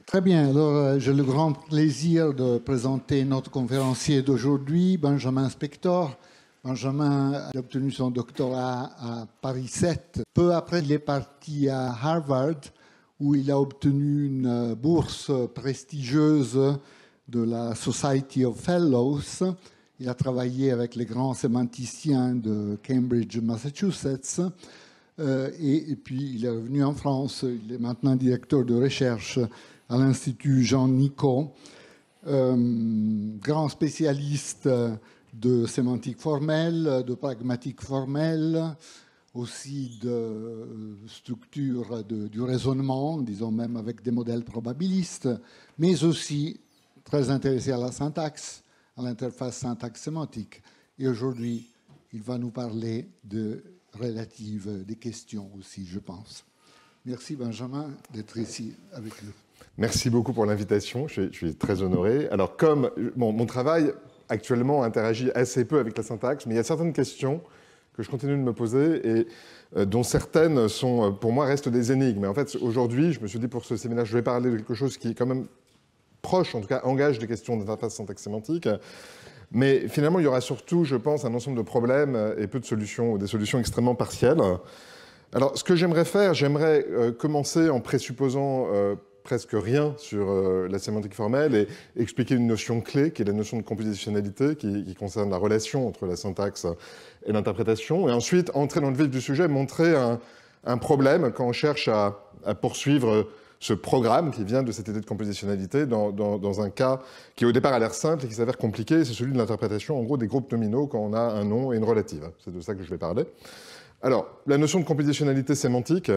Très bien. Alors, j'ai le grand plaisir de présenter notre conférencier d'aujourd'hui, Benjamin Spector. Benjamin a obtenu son doctorat à Paris 7. Peu après, il est parti à Harvard, où il a obtenu une bourse prestigieuse de la Society of Fellows. Il a travaillé avec les grands sémanticiens de Cambridge, Massachusetts. Et puis, il est revenu en France. Il est maintenant directeur de recherche à l'Institut Jean-Nicot, grand spécialiste de sémantique formelle, de pragmatique formelle, aussi de structure du raisonnement, disons même avec des modèles probabilistes, mais aussi très intéressé à la syntaxe, à l'interface syntaxe-sémantique. Et aujourd'hui, il va nous parler de relatives des questions aussi, je pense. Merci Benjamin d'être ici avec nous. Merci beaucoup pour l'invitation, je suis très honoré. Alors comme mon travail actuellement interagit assez peu avec la syntaxe, mais il y a certaines questions que je continue de me poser et dont certaines sont, pour moi, restent des énigmes. Mais en fait, aujourd'hui, je me suis dit pour ce séminaire, je vais parler de quelque chose qui est quand même proche, en tout cas engage des questions d'interface syntaxe sémantique. Mais finalement, il y aura surtout, je pense, un ensemble de problèmes et peu de solutions, ou des solutions extrêmement partielles. Alors, ce que j'aimerais faire, j'aimerais commencer en présupposant presque rien sur la sémantique formelle et expliquer une notion clé, qui est la notion de compositionnalité, qui concerne la relation entre la syntaxe et l'interprétation. Et ensuite, entrer dans le vif du sujet, montrer un problème quand on cherche à poursuivre ce programme qui vient de cette idée de compositionnalité dans un cas qui au départ a l'air simple et qui s'avère compliqué, c'est celui de l'interprétation en gros des groupes nominaux quand on a un nom et une relative. C'est de ça que je vais parler. Alors, la notion de compositionnalité sémantique,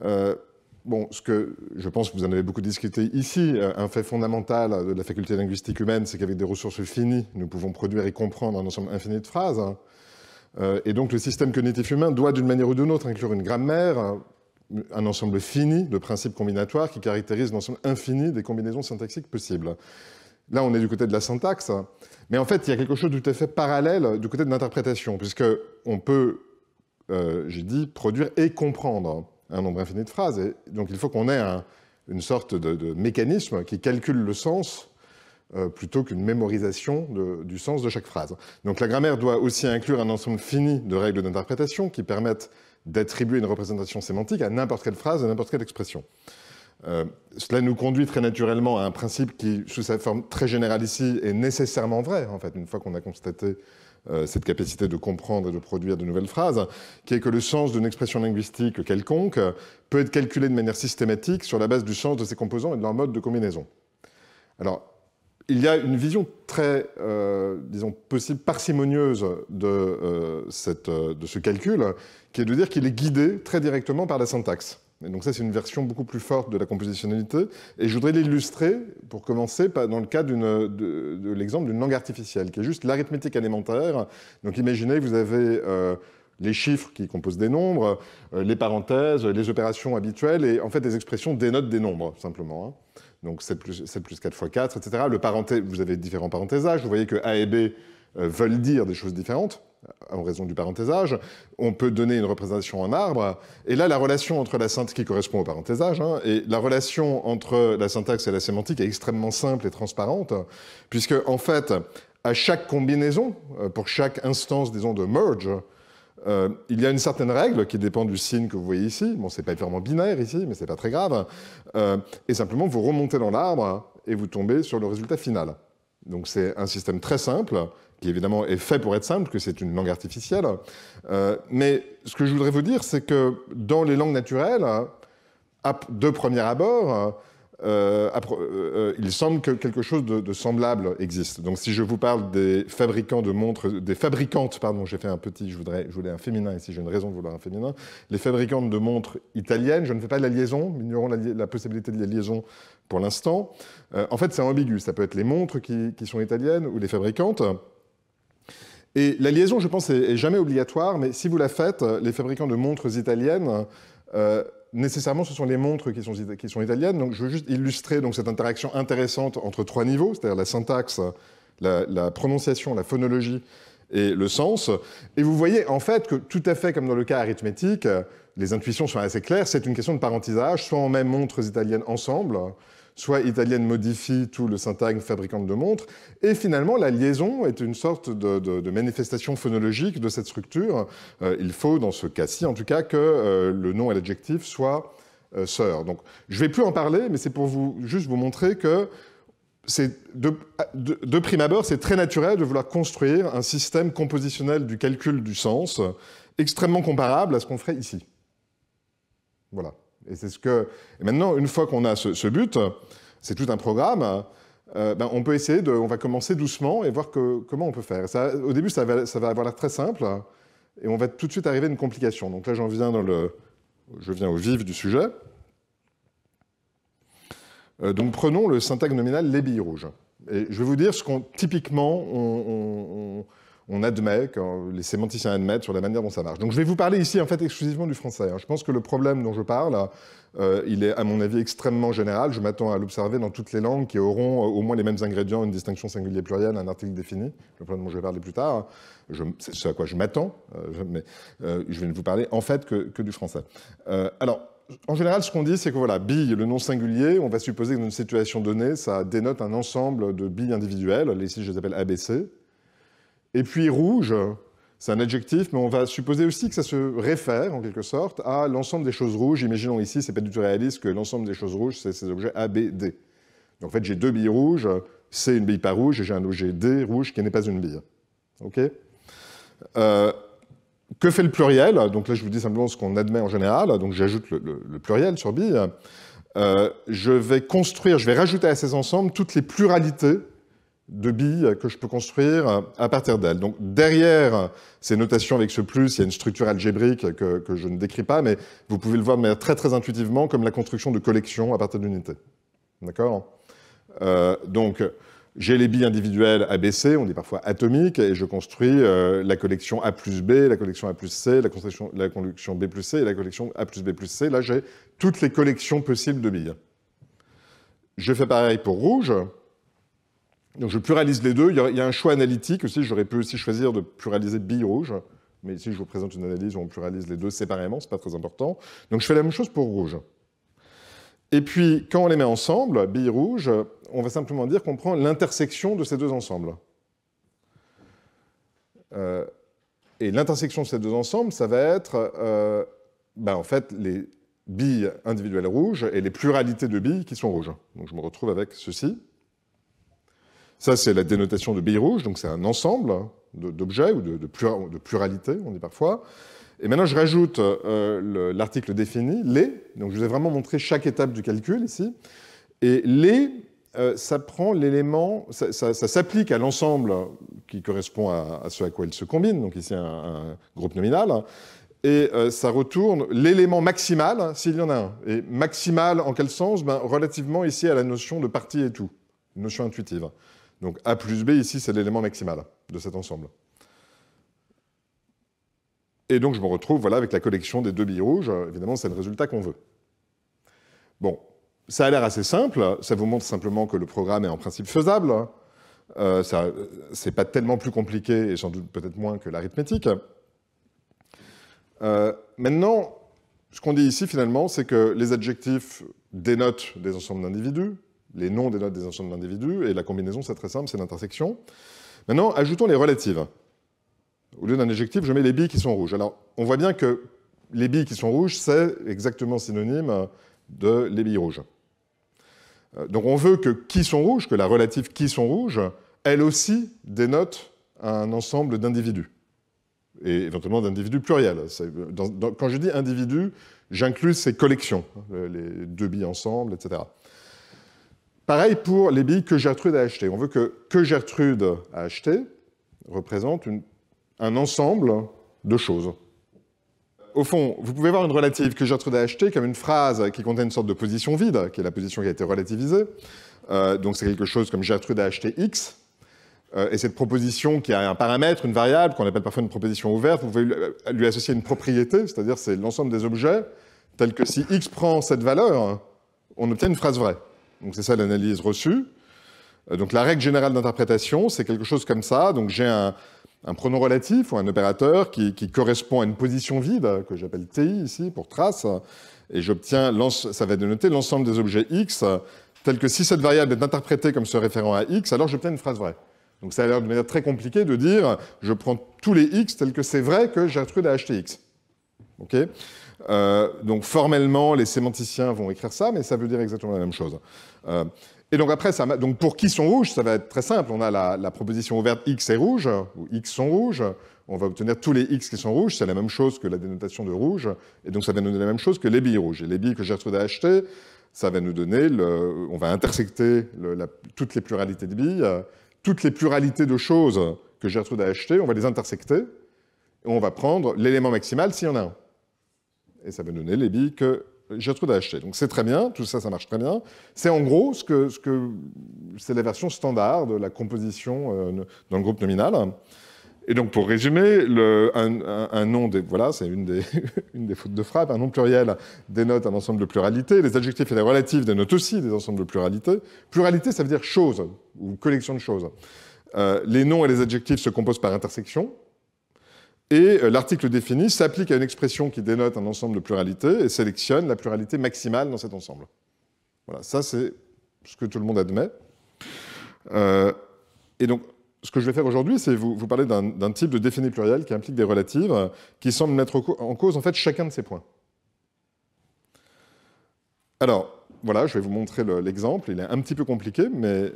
ce que je pense que vous en avez beaucoup discuté ici, un fait fondamental de la faculté linguistique humaine, c'est qu'avec des ressources finies, nous pouvons produire et comprendre un ensemble infini de phrases. Et donc le système cognitif humain doit d'une manière ou d'une autre inclure une grammaire, un ensemble fini de principes combinatoires qui caractérisent l'ensemble infini des combinaisons syntaxiques possibles. Là, on est du côté de la syntaxe, mais en fait, il y a quelque chose de tout à fait parallèle du côté de l'interprétation, puisqu'on peut, j'ai dit, produire et comprendre un nombre infini de phrases. Et donc, il faut qu'on ait une sorte de mécanisme qui calcule le sens plutôt qu'une mémorisation du sens de chaque phrase. Donc, la grammaire doit aussi inclure un ensemble fini de règles d'interprétation qui permettent d'attribuer une représentation sémantique à n'importe quelle phrase, à n'importe quelle expression. Cela nous conduit très naturellement à un principe qui, sous sa forme très générale ici, est nécessairement vrai, en fait, une fois qu'on a constaté cette capacité de comprendre et de produire de nouvelles phrases, qui est que le sens d'une expression linguistique quelconque peut être calculé de manière systématique sur la base du sens de ses composants et de leur mode de combinaison. Alors, il y a une vision très, disons, possible, parcimonieuse de ce calcul, qui est de dire qu'il est guidé très directement par la syntaxe. Et donc ça, c'est une version beaucoup plus forte de la compositionnalité. Et je voudrais l'illustrer, pour commencer, dans le cas de l'exemple d'une langue artificielle, qui est juste l'arithmétique élémentaire. Donc imaginez, vous avez les chiffres qui composent des nombres, les parenthèses, les opérations habituelles, et en fait, les expressions dénotent des nombres, simplement. Donc 7 plus 4 fois 4, etc. Vous avez différents parentésages. Vous voyez que A et B veulent dire des choses différentes en raison du parenthésage. On peut donner une représentation en arbre. Et là, la relation entre la syntaxe qui correspond au parenthésage, et la relation entre la syntaxe et la sémantique est extrêmement simple et transparente, puisque, en fait, à chaque combinaison, pour chaque instance, disons, de merge, il y a une certaine règle qui dépend du signe que vous voyez ici. Bon, c'est pas vraiment binaire ici, mais c'est pas très grave. Et simplement, vous remontez dans l'arbre et vous tombez sur le résultat final. Donc c'est un système très simple, qui évidemment est fait pour être simple, que c'est une langue artificielle. Mais ce que je voudrais vous dire, c'est que dans les langues naturelles, de premier abord, il semble que quelque chose de semblable existe. Donc si je vous parle des fabricants de montres, des fabricantes, pardon, j'ai fait un petit, je voulais un féminin ici, j'ai une raison de vouloir un féminin, les fabricantes de montres italiennes, je ne fais pas la liaison, mais ignorons la possibilité de la liaison pour l'instant. En fait, c'est ambigu, ça peut être les montres qui sont italiennes ou les fabricantes. Et la liaison, je pense, est jamais obligatoire, mais si vous la faites, les fabricants de montres italiennes, nécessairement, ce sont les montres qui sont italiennes. Donc, je veux juste illustrer donc, cette interaction intéressante entre trois niveaux, c'est-à-dire la syntaxe, la prononciation, la phonologie et le sens. Et vous voyez, en fait, que tout à fait comme dans le cas arithmétique, les intuitions sont assez claires. C'est une question de parentisage. Soit on met montres italiennes ensemble, soit italienne modifie tout le syntagme fabricante de montres. Et finalement, la liaison est une sorte de manifestation phonologique de cette structure. Il faut, dans ce cas-ci en tout cas, que le nom et l'adjectif soient sœurs. Donc, je ne vais plus en parler, mais c'est pour juste vous montrer que de prime abord, c'est très naturel de vouloir construire un système compositionnel du calcul du sens extrêmement comparable à ce qu'on ferait ici. Voilà. Et c'est Et maintenant, une fois qu'on a ce but, c'est tout un programme. On peut essayer on va commencer doucement et voir comment on peut faire. Au début, ça va avoir l'air très simple, et on va tout de suite arriver à une complication. Donc là, je viens au vif du sujet. Donc prenons le syntagme nominal les billes rouges. Et je vais vous dire ce qu'on typiquement on admet, quand les sémanticiens admettent sur la manière dont ça marche. Donc je vais vous parler ici en fait exclusivement du français. Je pense que le problème dont je parle, il est à mon avis extrêmement général. Je m'attends à l'observer dans toutes les langues qui auront au moins les mêmes ingrédients, une distinction singulier-pluriel, un article défini. Le problème dont je vais parler plus tard, c'est ce à quoi je m'attends, mais je vais vous parler en fait que du français. Alors, en général, ce qu'on dit, c'est que voilà, bille, le nom singulier, on va supposer que dans une situation donnée, ça dénote un ensemble de billes individuelles. Ici, je les appelle ABC. Et puis rouge, c'est un adjectif, mais on va supposer aussi que ça se réfère, en quelque sorte, à l'ensemble des choses rouges. Imaginons ici, c'est pas du tout réaliste que l'ensemble des choses rouges, c'est ces objets A, B, D. Donc en fait, j'ai deux billes rouges, C, une bille pas rouge, et j'ai un objet D rouge qui n'est pas une bille. OK ? Que fait le pluriel? Donc là, je vous dis simplement ce qu'on admet en général. Donc j'ajoute le pluriel sur bille. Je vais rajouter à ces ensembles toutes les pluralités de billes que je peux construire à partir d'elles. Donc derrière ces notations avec ce plus, il y a une structure algébrique que je ne décris pas, mais vous pouvez le voir de manière très très intuitivement comme la construction de collections à partir d'unités. D'accord? Donc j'ai les billes individuelles ABC, on dit parfois atomiques, et je construis la collection A plus B, la collection A plus C, la collection B plus C et la collection A plus B plus C. Là, j'ai toutes les collections possibles de billes. Je fais pareil pour rouge. Donc je pluralise les deux. Il y a un choix analytique aussi. J'aurais pu aussi choisir de pluraliser billes rouges. Mais ici, je vous présente une analyse où on pluralise les deux séparément. Ce n'est pas très important. Donc je fais la même chose pour rouge. Et puis, quand on les met ensemble, billes rouges, on va simplement dire qu'on prend l'intersection de ces deux ensembles. Et l'intersection de ces deux ensembles, ça va être en fait les billes individuelles rouges et les pluralités de billes qui sont rouges. Donc je me retrouve avec ceci. Ça, c'est la dénotation de billes rouges, donc c'est un ensemble d'objets ou de pluralité, on dit parfois. Et maintenant, je rajoute l'article défini, les. Donc je vous ai vraiment montré chaque étape du calcul ici. Et les, ça prend l'élément, ça s'applique à l'ensemble qui correspond à ce à quoi il se combine, donc ici un groupe nominal, et ça retourne l'élément maximal, s'il y en a un. Et maximal, en quel sens? Relativement ici à la notion de partie et tout, une notion intuitive. Donc A plus B, ici, c'est l'élément maximal de cet ensemble. Et donc je me retrouve voilà, avec la collection des deux billes rouges. Évidemment, c'est le résultat qu'on veut. Bon. Ça a l'air assez simple, ça vous montre simplement que le programme est en principe faisable. C'est pas tellement plus compliqué et sans doute peut-être moins que l'arithmétique. Maintenant, ce qu'on dit ici finalement, c'est que les adjectifs dénotent des ensembles d'individus, les noms dénotent des ensembles d'individus, et la combinaison c'est très simple, c'est l'intersection. Maintenant, ajoutons les relatives. Au lieu d'un adjectif, je mets les billes qui sont rouges. Alors, on voit bien que les billes qui sont rouges, c'est exactement synonyme de les billes rouges. Donc on veut que qui sont rouges, que la relative qui sont rouges, elle aussi dénote un ensemble d'individus, et éventuellement d'individus pluriels. Quand je dis individus, j'inclus ces collections, les deux billes ensemble, etc. Pareil pour les billes que Gertrude a achetées. On veut que Gertrude a acheté représente un ensemble de choses. Au fond, vous pouvez voir une relative que Gertrude a achetée comme une phrase qui contient une sorte de position vide, qui est la position qui a été relativisée. Donc c'est quelque chose comme Gertrude a acheté X. Et cette proposition qui a un paramètre, une variable, qu'on appelle parfois une proposition ouverte, vous pouvez lui associer une propriété, c'est-à-dire c'est l'ensemble des objets, tel que si X prend cette valeur, on obtient une phrase vraie. Donc c'est ça l'analyse reçue. Donc la règle générale d'interprétation, c'est quelque chose comme ça. Donc j'ai un pronom relatif ou un opérateur qui correspond à une position vide, que j'appelle TI ici, pour trace, et j'obtiens, ça va dénoter l'ensemble des objets X tel que si cette variable est interprétée comme se référant à x, alors j'obtiens une phrase vraie. Donc ça a l'air de manière très compliquée de dire je prends tous les x tels que c'est vrai que Gertrude a acheté x. Okay, donc formellement, les sémanticiens vont écrire ça, mais ça veut dire exactement la même chose. Et donc après, donc pour qui sont rouges, ça va être très simple. On a la proposition ouverte x est rouge, ou x sont rouges. On va obtenir tous les x qui sont rouges. C'est la même chose que la dénotation de rouge. Et donc ça va nous donner la même chose que les billes rouges. Et les billes que Gertrude a achetées, ça va nous donner, on va intersecter toutes les pluralités de billes, toutes les pluralités de choses que Gertrude a achetées, on va les intersecter, et on va prendre l'élément maximal s'il y en a un. Et ça va donner les billes que Gertrude a achetées. Donc c'est très bien, tout ça, ça marche très bien. C'est en gros c'est la version standard de la composition dans le groupe nominal. Et donc pour résumer, un nom, voilà, c'est une des fautes de frappe, un nom pluriel dénote un ensemble de pluralités. Les adjectifs et les relatifs dénotent aussi des ensembles de pluralités. Pluralité, ça veut dire chose, ou collection de choses. Les noms et les adjectifs se composent par intersection. Et l'article défini s'applique à une expression qui dénote un ensemble de pluralités et sélectionne la pluralité maximale dans cet ensemble. Voilà, ça c'est ce que tout le monde admet. Et donc, ce que je vais faire aujourd'hui, c'est vous parler d'un type de défini pluriel qui implique des relatives, qui semble mettre en cause en fait chacun de ces points. Alors, voilà, je vais vous montrer l'exemple. Il est un petit peu compliqué, mais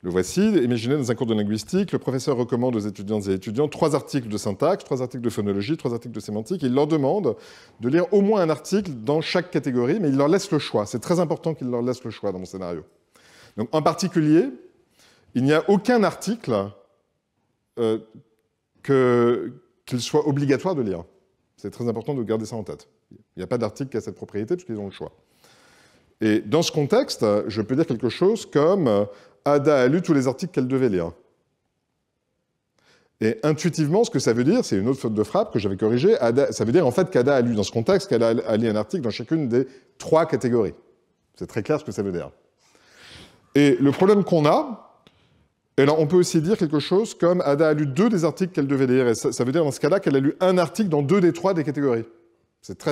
le voici. Imaginez dans un cours de linguistique, le professeur recommande aux étudiantes et étudiants 3 articles de syntaxe, 3 articles de phonologie, 3 articles de sémantique. Il leur demande de lire au moins un article dans chaque catégorie, mais il leur laisse le choix. C'est très important qu'il leur laisse le choix dans mon scénario. Donc, en particulier, il n'y a aucun article qu'il soit obligatoire de lire. C'est très important de garder ça en tête. Il n'y a pas d'article qui a cette propriété puisqu'ils ont le choix. Et dans ce contexte, je peux dire quelque chose comme Ada a lu tous les articles qu'elle devait lire. Et intuitivement, ce que ça veut dire, c'est une autre faute de frappe que j'avais corrigée, ça veut dire en fait qu'Ada a lu dans ce contexte, qu'Ada a lu un article dans chacune des 3 catégories. C'est très clair ce que ça veut dire. Et le problème qu'on a, et là, on peut aussi dire quelque chose comme Ada a lu 2 des articles qu'elle devait lire. Et ça veut dire dans ce cas-là qu'elle a lu un article dans 2 des 3 des catégories.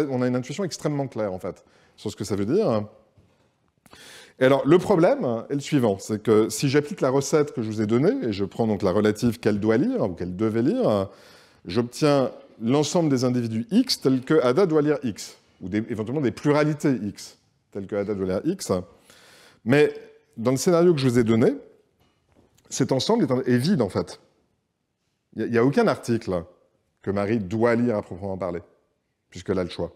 On a une intuition extrêmement claire, en fait, sur ce que ça veut dire. Et alors, le problème est le suivant. C'est que si j'applique la recette que je vous ai donnée, et je prends donc la relative qu'elle doit lire, ou qu'elle devait lire, j'obtiens l'ensemble des individus X tels que Ada doit lire X, ou éventuellement des pluralités X, telles que Ada doit lire X. Mais dans le scénario que je vous ai donné, cet ensemble est vide, en fait. Il n'y a aucun article que Marie doit lire à proprement parler, puisqu'elle a le choix.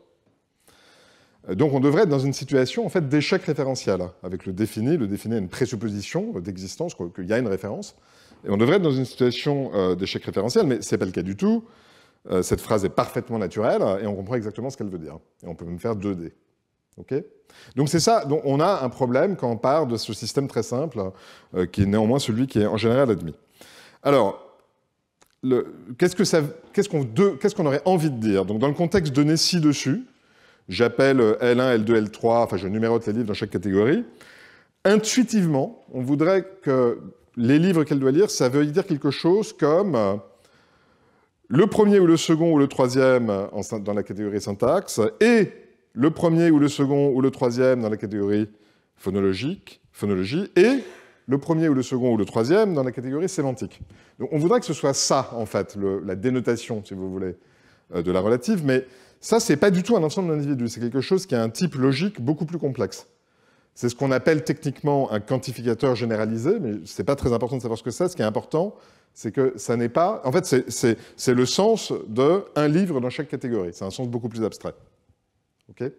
Donc on devrait être dans une situation en fait, d'échec référentiel, avec le défini. Le défini a une présupposition d'existence, qu'il y a une référence. Et on devrait être dans une situation d'échec référentiel, mais ce n'est pas le cas du tout. Cette phrase est parfaitement naturelle, et on comprend exactement ce qu'elle veut dire. Et on peut même faire 2D. Okay, donc c'est ça, donc on a un problème quand on part de ce système très simple, qui est néanmoins celui qui est en général admis. Alors, qu'est-ce qu'on aurait envie de dire? Donc dans le contexte donné ci-dessus, j'appelle L1, L2, L3, enfin je numérote les livres dans chaque catégorie. Intuitivement, on voudrait que les livres qu'elle doit lire, ça veuille dire quelque chose comme le premier ou le second ou le troisième dans la catégorie syntaxe, et le premier ou le second ou le troisième dans la catégorie phonologie, et le premier ou le second ou le troisième dans la catégorie sémantique. Donc on voudrait que ce soit ça, en fait, la dénotation, si vous voulez, de la relative, mais ça, c'est pas du tout un ensemble d'individus, c'est quelque chose qui a un type logique beaucoup plus complexe. C'est ce qu'on appelle techniquement un quantificateur généralisé, mais c'est pas très important de savoir ce que c'est. Ce qui est important, c'est que ça n'est pas... En fait, c'est le sens d'un livre dans chaque catégorie. C'est un sens beaucoup plus abstrait. Okay,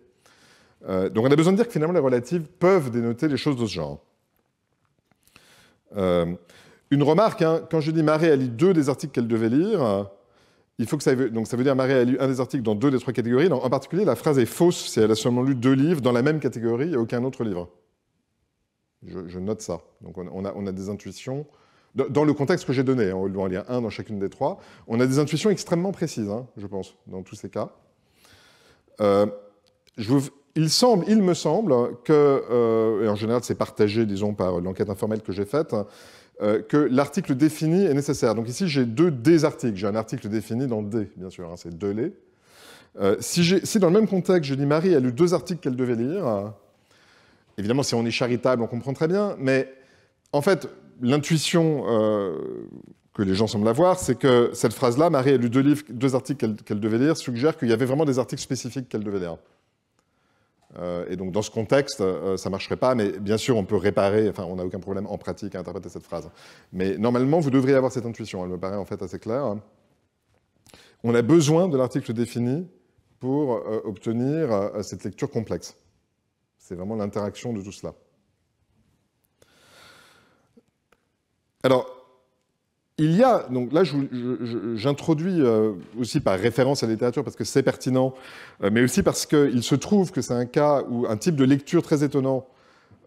donc on a besoin de dire que finalement les relatives peuvent dénoter des choses de ce genre. Une remarque, hein, quand je dis Marie a lu 2 des articles qu'elle devait lire, il faut que donc ça veut dire Marie a lu un des articles dans 2 des 3 catégories. En particulier, la phrase est fausse si elle a seulement lu 2 livres dans la même catégorie et aucun autre livre. Je note ça. Donc on a des intuitions, dans le contexte que j'ai donné, hein, on doit en lire un dans chacune des 3, on a des intuitions extrêmement précises, hein, je pense, dans tous ces cas. Il me semble que, et en général c'est partagé, disons, par l'enquête informelle que j'ai faite, que l'article défini est nécessaire. Donc ici j'ai 2 des articles, j'ai un article défini dans D, bien sûr, hein, c'est 2 les. Si dans le même contexte je dis Marie a lu 2 articles qu'elle devait lire, évidemment, si on est charitable, on comprend très bien, mais en fait, l'intuition que les gens semblent avoir, c'est que cette phrase-là, Marie a lu deux articles qu'elle devait lire, suggère qu'il y avait vraiment des articles spécifiques qu'elle devait lire. Et donc, dans ce contexte, ça ne marcherait pas, mais bien sûr, on peut réparer, enfin, on n'a aucun problème en pratique à interpréter cette phrase. Mais normalement, vous devriez avoir cette intuition, elle me paraît en fait assez claire. On a besoin de l'article défini pour obtenir cette lecture complexe. C'est vraiment l'interaction de tout cela. Alors, il y a, donc là j'introduis aussi par référence à la littérature parce que c'est pertinent, mais aussi parce qu'il se trouve que c'est un cas où un type de lecture très étonnant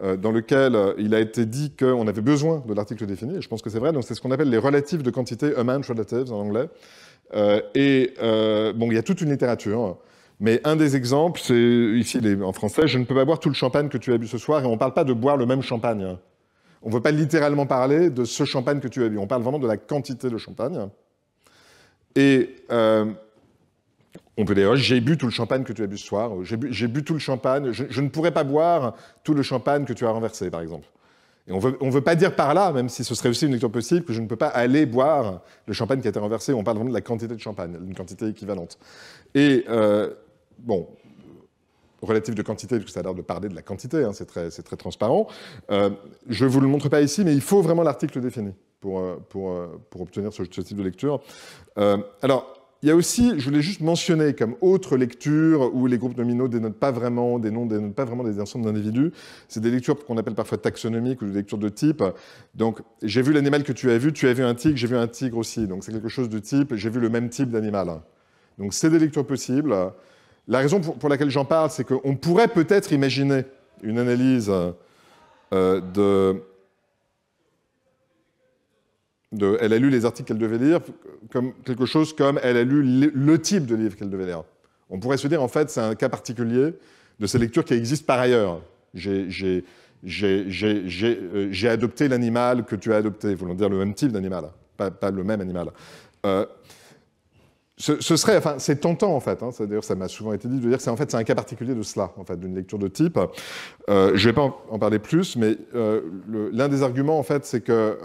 dans lequel il a été dit qu'on avait besoin de l'article défini, et je pense que c'est vrai, donc c'est ce qu'on appelle les relatifs de quantité, amount relatives en anglais. Bon, il y a toute une littérature, mais un des exemples, c'est ici en français, je ne peux pas boire tout le champagne que tu as bu ce soir, et on ne parle pas de boire le même champagne. On ne veut pas littéralement parler de ce champagne que tu as bu. On parle vraiment de la quantité de champagne. Et on peut dire, j'ai bu tout le champagne que tu as bu ce soir. J'ai bu tout le champagne. Je ne pourrais pas boire tout le champagne que tu as renversé, par exemple. Et on veut pas dire par là, même si ce serait aussi une lecture possible, que je ne peux pas aller boire le champagne qui a été renversé. On parle vraiment de la quantité de champagne, une quantité équivalente. Et bon... relatif de quantité, parce que ça a l'air de parler de la quantité, hein, c'est très transparent. Je ne vous le montre pas ici, mais il faut vraiment l'article défini pour obtenir ce type de lecture. Alors, il y a aussi, je voulais juste mentionner comme autre lecture où les groupes nominaux dénotent pas vraiment des noms, dénotent pas vraiment des ensembles d'individus. C'est des lectures qu'on appelle parfois taxonomiques ou des lectures de type. Donc, j'ai vu l'animal que tu as vu un tigre, j'ai vu un tigre aussi. Donc, c'est quelque chose de type, j'ai vu le même type d'animal. Donc, c'est des lectures possibles. La raison pour laquelle j'en parle, c'est qu'on pourrait peut-être imaginer une analyse elle a lu les articles qu'elle devait lire, comme quelque chose comme elle a lu le type de livre qu'elle devait lire. On pourrait se dire, en fait, c'est un cas particulier de ces lectures qui existent par ailleurs. J'ai adopté l'animal que tu as adopté, voulant dire le même type d'animal, pas le même animal. Ce serait, enfin, c'est tentant en fait. Hein, d'ailleurs, ça m'a souvent été dit de dire que c'est un cas particulier de cela, en fait, d'une lecture de type. Je ne vais pas en parler plus, mais l'un des arguments, en fait, c'est que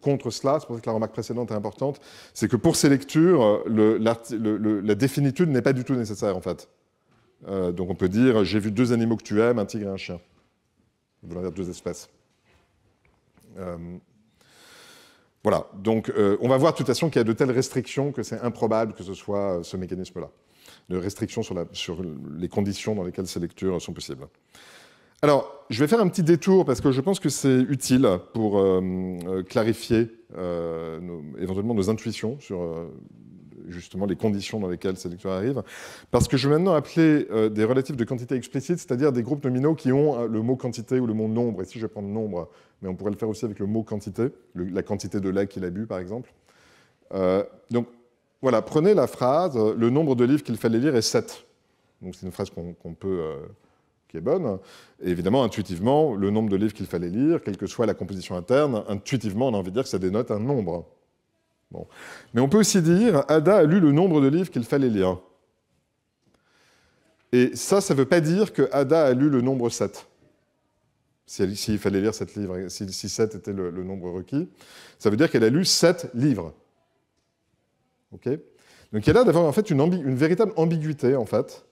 contre cela, c'est pour ça que la remarque précédente est importante, c'est que pour ces lectures, la définitude n'est pas du tout nécessaire, en fait. Donc, on peut dire, j'ai vu deux animaux que tu aimes, un tigre et un chien. On veut dire deux espèces. Voilà, donc on va voir de toute façon qu'il y a de telles restrictions que c'est improbable que ce soit ce mécanisme-là, de restriction sur les conditions dans lesquelles ces lectures sont possibles. Alors, je vais faire un petit détour parce que je pense que c'est utile pour clarifier éventuellement nos intuitions sur justement les conditions dans lesquelles ces lectures arrivent, parce que je vais maintenant appeler des relatifs de quantité explicite, c'est-à-dire des groupes nominaux qui ont le mot quantité ou le mot nombre. Ici, je vais prendre nombre, mais on pourrait le faire aussi avec le mot quantité, la quantité de lait qu'il a bu, par exemple. Donc, voilà, prenez la phrase « Le nombre de livres qu'il fallait lire est 7 ». Donc, c'est une phrase qu'on peut... qui est bonne. Et évidemment, intuitivement, le nombre de livres qu'il fallait lire, quelle que soit la composition interne, intuitivement, on a envie de dire que ça dénote un nombre. Bon. Mais on peut aussi dire « Ada a lu le nombre de livres qu'il fallait lire ». Et ça ne veut pas dire que Ada a lu le nombre 7. S'il fallait lire 7 livres, si 7 était le nombre requis, ça veut dire qu'elle a lu 7 livres. Okay, donc il y a là d'avoir en fait une véritable ambiguïté, en fait.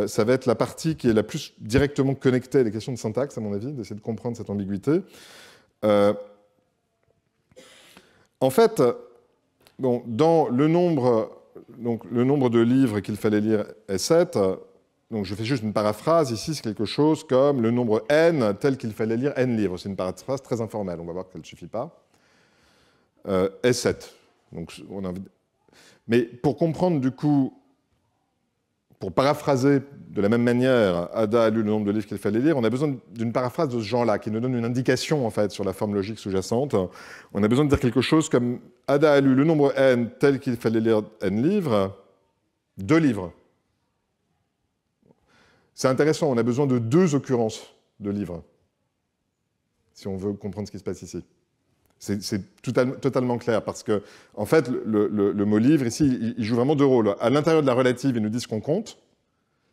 Ça va être la partie qui est la plus directement connectée à des questions de syntaxe, à mon avis, d'essayer de comprendre cette ambiguïté. En fait, bon, dans le nombre de livres qu'il fallait lire est 7. Donc je fais juste une paraphrase. Ici, c'est quelque chose comme le nombre n tel qu'il fallait lire n livres. C'est une paraphrase très informelle. On va voir qu'elle ne suffit pas. Est 7. Donc, mais pour comprendre, du coup, pour paraphraser de la même manière, Ada a lu le nombre de livres qu'il fallait lire, on a besoin d'une paraphrase de ce genre-là, qui nous donne une indication, en fait, sur la forme logique sous-jacente. On a besoin de dire quelque chose comme Ada a lu le nombre n tel qu'il fallait lire n livres, 2 livres. C'est intéressant, on a besoin de 2 occurrences de livres, si on veut comprendre ce qui se passe ici. C'est totalement clair, parce que, en fait, le mot livre, ici, il joue vraiment 2 rôles. À l'intérieur de la relative, il nous dit ce qu'on compte,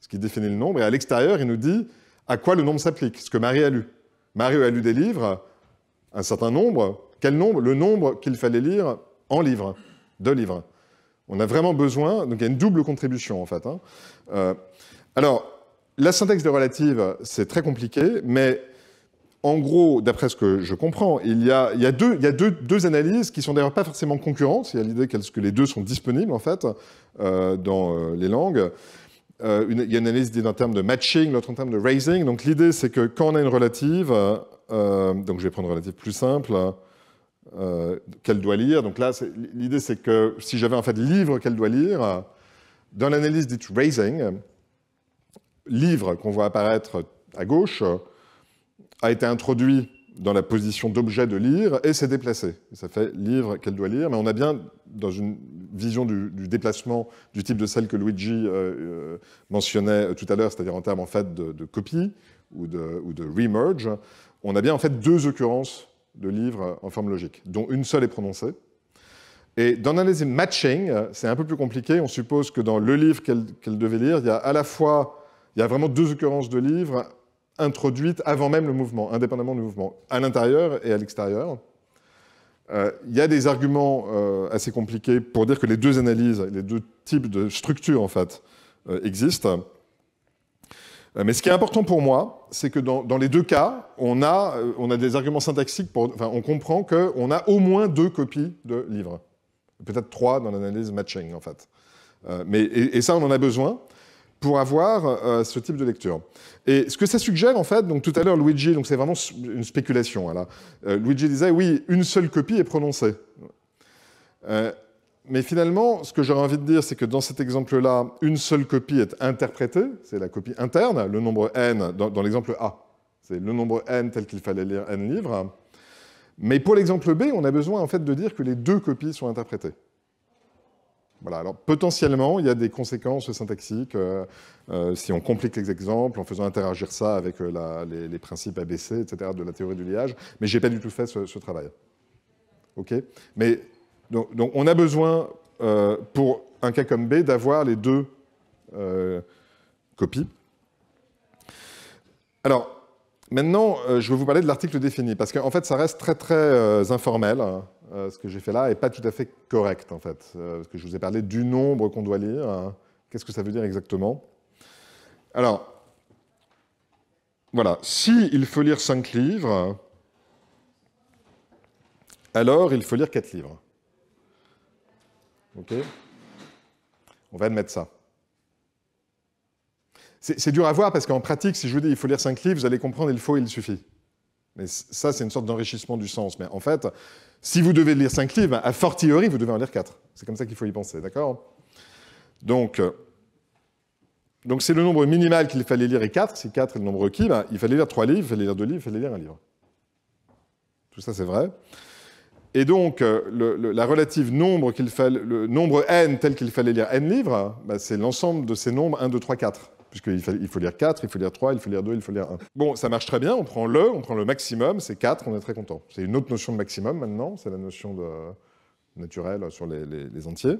ce qui définit le nombre, et à l'extérieur, il nous dit, à quoi le nombre s'applique, ce que Marie a lu. Marie a lu des livres, un certain nombre. Quel nombre? Le nombre qu'il fallait lire en livres, de livres. On a vraiment besoin, donc il y a une double contribution en fait. Alors, la syntaxe des relatives, c'est très compliqué, mais en gros, d'après ce que je comprends, il y a deux analyses qui sont d'ailleurs pas forcément concurrentes. Il y a l'idée que les deux sont disponibles en fait dans les langues. Il y a une analyse dite en termes de matching, l'autre en termes de raising. Donc l'idée, c'est que quand on a une relative, donc je vais prendre une relative plus simple, qu'elle doit lire. Donc là, l'idée, c'est que si j'avais en fait livre qu'elle doit lire, dans l'analyse dite raising, livre qu'on voit apparaître à gauche a été introduit dans la position d'objet de lire et s'est déplacé. Ça fait livre qu'elle doit lire, mais on a bien, dans une vision du déplacement du type de celle que Luigi mentionnait tout à l'heure, c'est-à-dire en termes en fait de copie ou de remerge, on a bien en fait deux occurrences de livres en forme logique, dont une seule est prononcée. Et dans l'analyse matching, c'est un peu plus compliqué. On suppose que dans le livre qu'elle devait lire, il y a à la fois, il y a vraiment deux occurrences de livres introduites avant même le mouvement, indépendamment du mouvement, à l'intérieur et à l'extérieur. Il y a des arguments assez compliqués pour dire que les deux analyses, les deux types de structures, en fait, existent. Mais ce qui est important pour moi, c'est que dans les deux cas, on a des arguments syntaxiques, on comprend qu'on a au moins deux copies de livres. Peut-être trois dans l'analyse matching, en fait. Et ça, on en a besoin pour avoir ce type de lecture. Et ce que ça suggère, en fait, donc tout à l'heure, Luigi, donc c'est vraiment une spéculation. Là. Luigi disait, oui, une seule copie est prononcée. Mais finalement, ce que j'aurais envie de dire, c'est que dans cet exemple-là, une seule copie est interprétée, c'est la copie interne, le nombre n, dans l'exemple A. C'est le nombre n tel qu'il fallait lire n livres. Mais pour l'exemple B, on a besoin en fait de dire que les deux copies sont interprétées. Voilà, alors potentiellement, il y a des conséquences syntaxiques si on complique les exemples en faisant interagir ça avec les principes ABC, etc., de la théorie du liage, mais je n'ai pas du tout fait ce travail. OK ? Mais donc, on a besoin, pour un cas comme B, d'avoir les deux copies. Alors, maintenant, je vais vous parler de l'article défini, parce qu'en fait, ça reste très, très informel. Ce que j'ai fait là n'est pas tout à fait correct, en fait. Parce que je vous ai parlé du nombre qu'on doit lire. Qu'est-ce que ça veut dire exactement? Alors, voilà. S'il faut lire 5 livres, alors il faut lire 4 livres. OK? On va admettre ça. C'est dur à voir parce qu'en pratique, si je vous dis il faut lire 5 livres, vous allez comprendre il faut et il suffit. Mais ça, c'est une sorte d'enrichissement du sens. Mais en fait, si vous devez lire 5 livres, a fortiori, vous devez en lire 4. C'est comme ça qu'il faut y penser, d'accord? Donc c'est le nombre minimal qu'il fallait lire et 4. Si 4 est le nombre requis, il fallait lire 3 livres, il fallait lire 2 livres, il fallait lire 1 livre. Tout ça, c'est vrai. Et donc, la relative nombre le nombre n tel qu'il fallait lire n livres, c'est l'ensemble de ces nombres 1, 2, 3, 4. Puisqu'il faut lire 4, il faut lire 3, il faut lire 2, il faut lire 1. Bon, ça marche très bien, on prend le maximum, c'est 4, on est très content. C'est une autre notion de maximum maintenant, c'est la notion naturelle sur les entiers.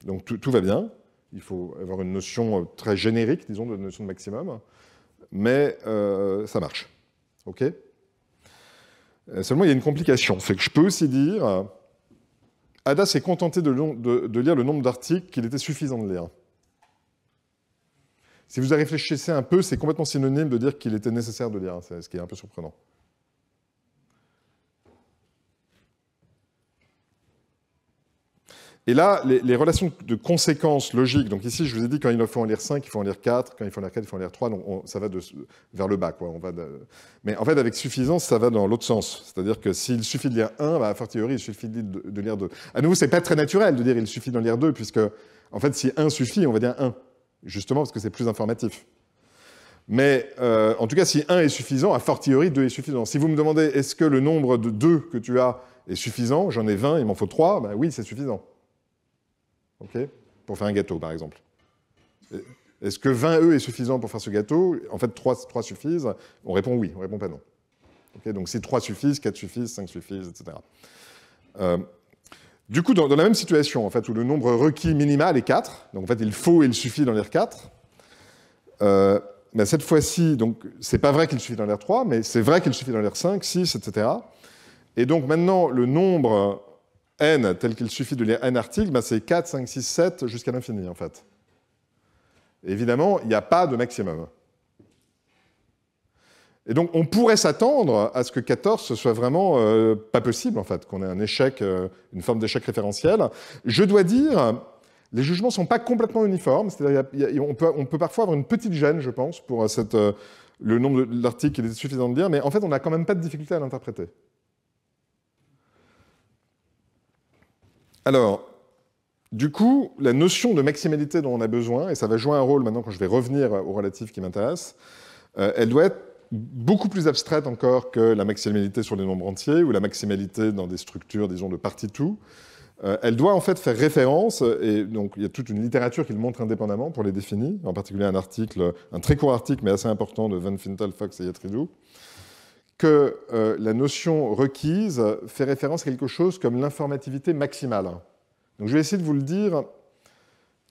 Donc tout va bien. Il faut avoir une notion très générique, disons, de notion de maximum. Mais ça marche. OK ? Seulement, il y a une complication. C'est que je peux aussi dire Ada s'est contenté de lire le nombre d'articles qu'il était suffisant de lire. Si vous y réfléchissez un peu, c'est complètement synonyme de dire qu'il était nécessaire de lire. C'est ce qui est un peu surprenant. Et là, les relations de conséquences logiques, donc ici, je vous ai dit, quand il faut en lire 5, il faut en lire 4, quand il faut en lire 4, il faut en lire 3, donc ça va vers le bas, quoi. Mais en fait, avec suffisance, ça va dans l'autre sens. C'est-à-dire que s'il suffit de lire 1, a fortiori, il suffit de lire 2. À nouveau, c'est pas très naturel de dire il suffit d'en lire 2, puisque, en fait, si 1 suffit, on va dire 1. Justement, parce que c'est plus informatif. Mais, en tout cas, si 1 est suffisant, a fortiori, 2 est suffisant. Si vous me demandez, est-ce que le nombre de 2 que tu as est suffisant, j'en ai 20, il m'en faut 3, oui, c'est suffisant. Okay, pour faire un gâteau, par exemple. Est-ce que 20 œufs est suffisant pour faire ce gâteau? En fait, 3 suffisent. On répond oui, on répond pas non. Okay, donc si 3 suffisent, 4 suffisent, 5 suffisent, etc. Du coup, dans la même situation, en fait, où le nombre requis minimal est 4, donc en fait, il faut et il suffit d'en lire 4, ben cette fois-ci, donc c'est pas vrai qu'il suffit d'en lire 3, mais c'est vrai qu'il suffit d'en lire 5, 6, etc. Et donc maintenant, le nombre n tel qu'il suffit de lire n articles, ben c'est 4, 5, 6, 7 jusqu'à l'infini, en fait. Et évidemment, il n'y a pas de maximum. Et donc, on pourrait s'attendre à ce que 14 ce soit vraiment pas possible, en fait, qu'on ait un échec, une forme d'échec référentiel. Je dois dire, les jugements ne sont pas complètement uniformes. C'est-à-dire on peut parfois avoir une petite gêne, je pense, pour le nombre d'articles qu'il est suffisant de lire, mais en fait, on n'a quand même pas de difficulté à l'interpréter. Alors, du coup, la notion de maximalité dont on a besoin, et ça va jouer un rôle maintenant quand je vais revenir au relatif qui m'intéresse, elle doit être beaucoup plus abstraite encore que la maximalité sur les nombres entiers ou la maximalité dans des structures, disons, de partie-tout. Elle doit en fait faire référence, et donc il y a toute une littérature qui le montre indépendamment pour les définir, en particulier un article, un très court article mais assez important de Van Fintel, Fox et Yatridou, que la notion requise fait référence à quelque chose comme l'informativité maximale. Donc je vais essayer de vous le dire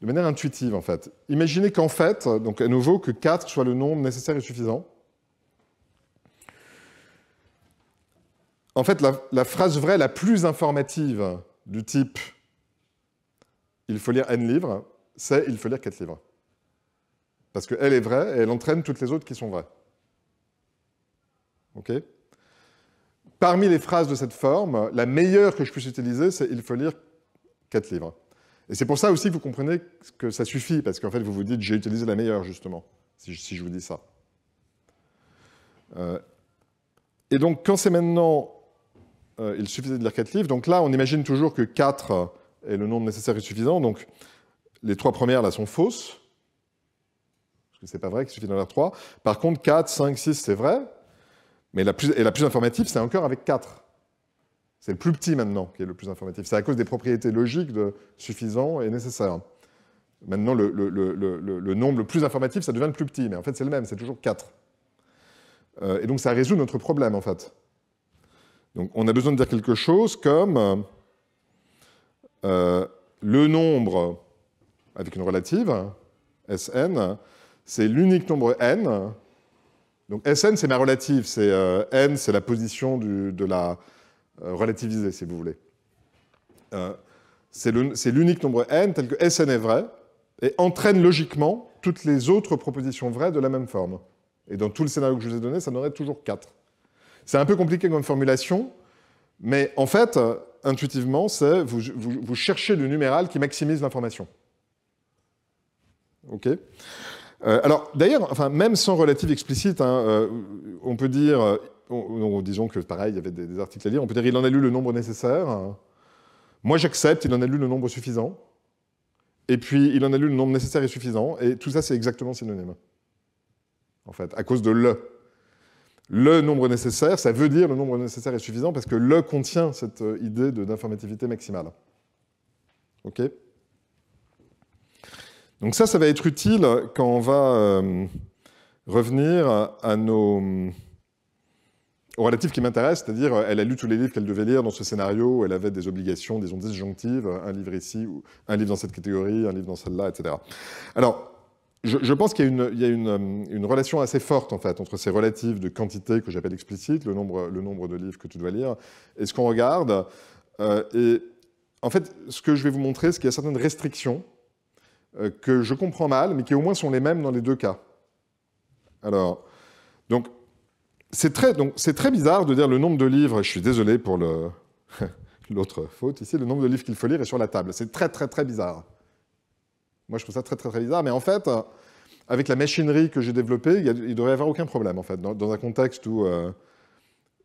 de manière intuitive en fait. Imaginez qu'en fait, donc à nouveau, que 4 soit le nombre nécessaire et suffisant. En fait, la phrase vraie la plus informative du type « il faut lire n livres », c'est « il faut lire 4 livres ». Parce qu'elle est vraie et elle entraîne toutes les autres qui sont vraies. OK ? Parmi les phrases de cette forme, la meilleure que je puisse utiliser, c'est « il faut lire 4 livres ». Et c'est pour ça aussi que vous comprenez que ça suffit, parce qu'en fait, vous vous dites « j'ai utilisé la meilleure », justement, si je vous dis ça. Et donc, quand c'est maintenant il suffisait de lire 4 livres. Donc là, on imagine toujours que 4 est le nombre nécessaire et suffisant. Donc les 3 premières, là, sont fausses. Parce que c'est pas vrai qu'il suffit d'en lire 3. Par contre, 4, 5, 6, c'est vrai. Mais la plus informative, c'est encore avec 4. C'est le plus petit maintenant qui est le plus informatif. C'est à cause des propriétés logiques de suffisant et nécessaire. Maintenant, le nombre le plus informatif, ça devient le plus petit. Mais en fait, c'est le même, c'est toujours 4. Et donc, ça résout notre problème, en fait. Donc, on a besoin de dire quelque chose comme le nombre avec une relative, Sn, c'est l'unique nombre n. Donc Sn, c'est ma relative, c'est n, c'est la position de la relativisée, si vous voulez. C'est l'unique nombre n tel que Sn est vrai et entraîne logiquement toutes les autres propositions vraies de la même forme. Et dans tout le scénario que je vous ai donné, ça en aurait toujours 4. C'est un peu compliqué comme formulation, mais en fait, intuitivement, c'est vous cherchez le numéral qui maximise l'information. OK ? Alors, d'ailleurs, enfin, même sans relative explicite, hein, on peut dire, disons que pareil, il y avait des articles à lire, on peut dire il en a lu le nombre nécessaire. Moi, j'accepte, il en a lu le nombre suffisant. Et puis, il en a lu le nombre nécessaire et suffisant. Et tout ça, c'est exactement synonyme. En fait, à cause de le. Le nombre nécessaire, ça veut dire le nombre nécessaire et suffisant parce que le contient cette idée d'informativité maximale. OK ? Donc ça va être utile quand on va revenir au relatif qui m'intéresse, c'est-à-dire elle a lu tous les livres qu'elle devait lire dans ce scénario, elle avait des obligations, disons, disjonctives, un livre ici, ou un livre dans cette catégorie, un livre dans celle-là, etc. Alors, je pense qu'il y a une relation assez forte, en fait, entre ces relatifs de quantité que j'appelle explicite, le nombre de livres que tu dois lire, et ce qu'on regarde. Et en fait, ce que je vais vous montrer, c'est qu'il y a certaines restrictions que je comprends mal, mais qui au moins sont les mêmes dans les deux cas. Alors, donc, c'est très bizarre de dire le nombre de livres, je suis désolé pour l'autre faute ici, le nombre de livres qu'il faut lire est sur la table. C'est très, très, très bizarre. Moi, je trouve ça très, très, très bizarre, mais en fait, avec la machinerie que j'ai développée, il ne devrait y avoir aucun problème, en fait. Dans un contexte où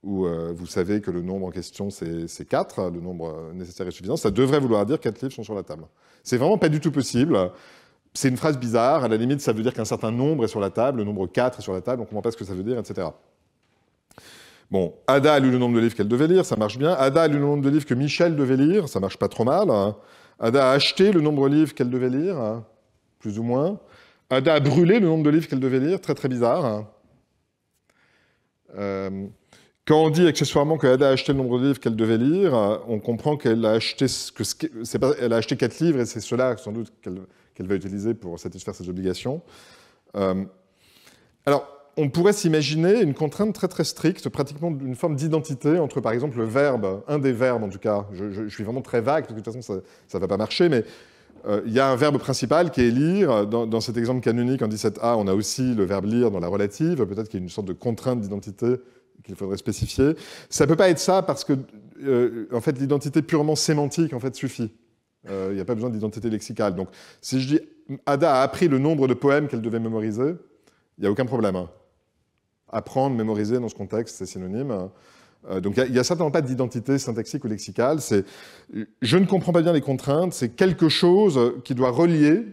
vous savez que le nombre en question, c'est 4, le nombre nécessaire et suffisant, ça devrait vouloir dire 4 livres sont sur la table. C'est vraiment pas du tout possible. C'est une phrase bizarre. À la limite, ça veut dire qu'un certain nombre est sur la table, le nombre 4 est sur la table, on ne comprend pas ce que ça veut dire, etc. Bon, Ada a lu le nombre de livres qu'elle devait lire, ça marche bien. Ada a lu le nombre de livres que Michel devait lire, ça marche pas trop mal. Ada a acheté le nombre de livres qu'elle devait lire, plus ou moins. Ada a brûlé le nombre de livres qu'elle devait lire, très très bizarre. Quand on dit accessoirement que Ada a acheté le nombre de livres qu'elle devait lire, on comprend qu'elle a acheté, elle a acheté 4 livres et c'est cela sans doute qu'elle va utiliser pour satisfaire ses obligations. Alors, on pourrait s'imaginer une contrainte très très stricte, pratiquement une forme d'identité entre, par exemple, le verbe, un des verbes en tout cas, je suis vraiment très vague, parce que de toute façon ça ne va pas marcher, mais il y a un verbe principal qui est lire. Dans cet exemple canonique en 17a, on a aussi le verbe lire dans la relative, peut-être qu'il y a une sorte de contrainte d'identité qu'il faudrait spécifier. Ça ne peut pas être ça parce que en fait, l'identité purement sémantique en fait, suffit. Il n'y a pas besoin d'identité lexicale. Donc, si je dis Ada a appris le nombre de poèmes qu'elle devait mémoriser, il n'y a aucun problème. Apprendre, mémoriser dans ce contexte, c'est synonyme. Donc il n'y a certainement pas d'identité syntaxique ou lexicale. Je ne comprends pas bien les contraintes. C'est quelque chose qui doit relier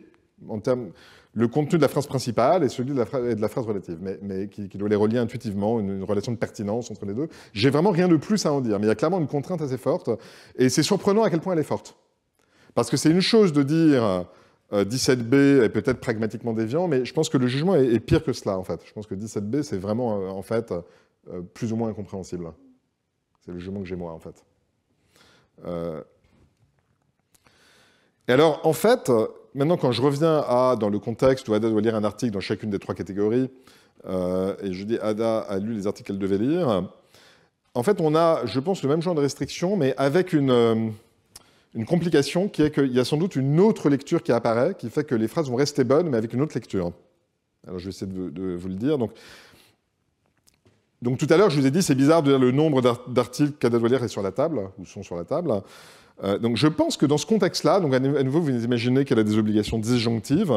en termes, le contenu de la phrase principale et celui de la phrase relative, mais qui doit les relier intuitivement, une relation de pertinence entre les deux. J'ai vraiment rien de plus à en dire, mais il y a clairement une contrainte assez forte. Et c'est surprenant à quel point elle est forte. Parce que c'est une chose de dire 17b est peut-être pragmatiquement déviant, mais je pense que le jugement est pire que cela, en fait. Je pense que 17b, c'est vraiment, en fait, plus ou moins incompréhensible. C'est le jugement que j'ai moi, en fait. Et alors, en fait, maintenant, quand je reviens dans le contexte où Ada doit lire un article dans chacune des trois catégories, et je dis Ada a lu les articles qu'elle devait lire, en fait, on a, je pense, le même genre de restriction, mais avec une complication qui est qu'il y a sans doute une autre lecture qui apparaît, qui fait que les phrases vont rester bonnes, mais avec une autre lecture. Alors, je vais essayer de vous le dire. Donc tout à l'heure, je vous ai dit, c'est bizarre de dire le nombre d'articles qu'Ada doit lire est sur la table, ou sont sur la table. Donc je pense que dans ce contexte-là, donc à nouveau, vous imaginez qu'elle a des obligations disjonctives,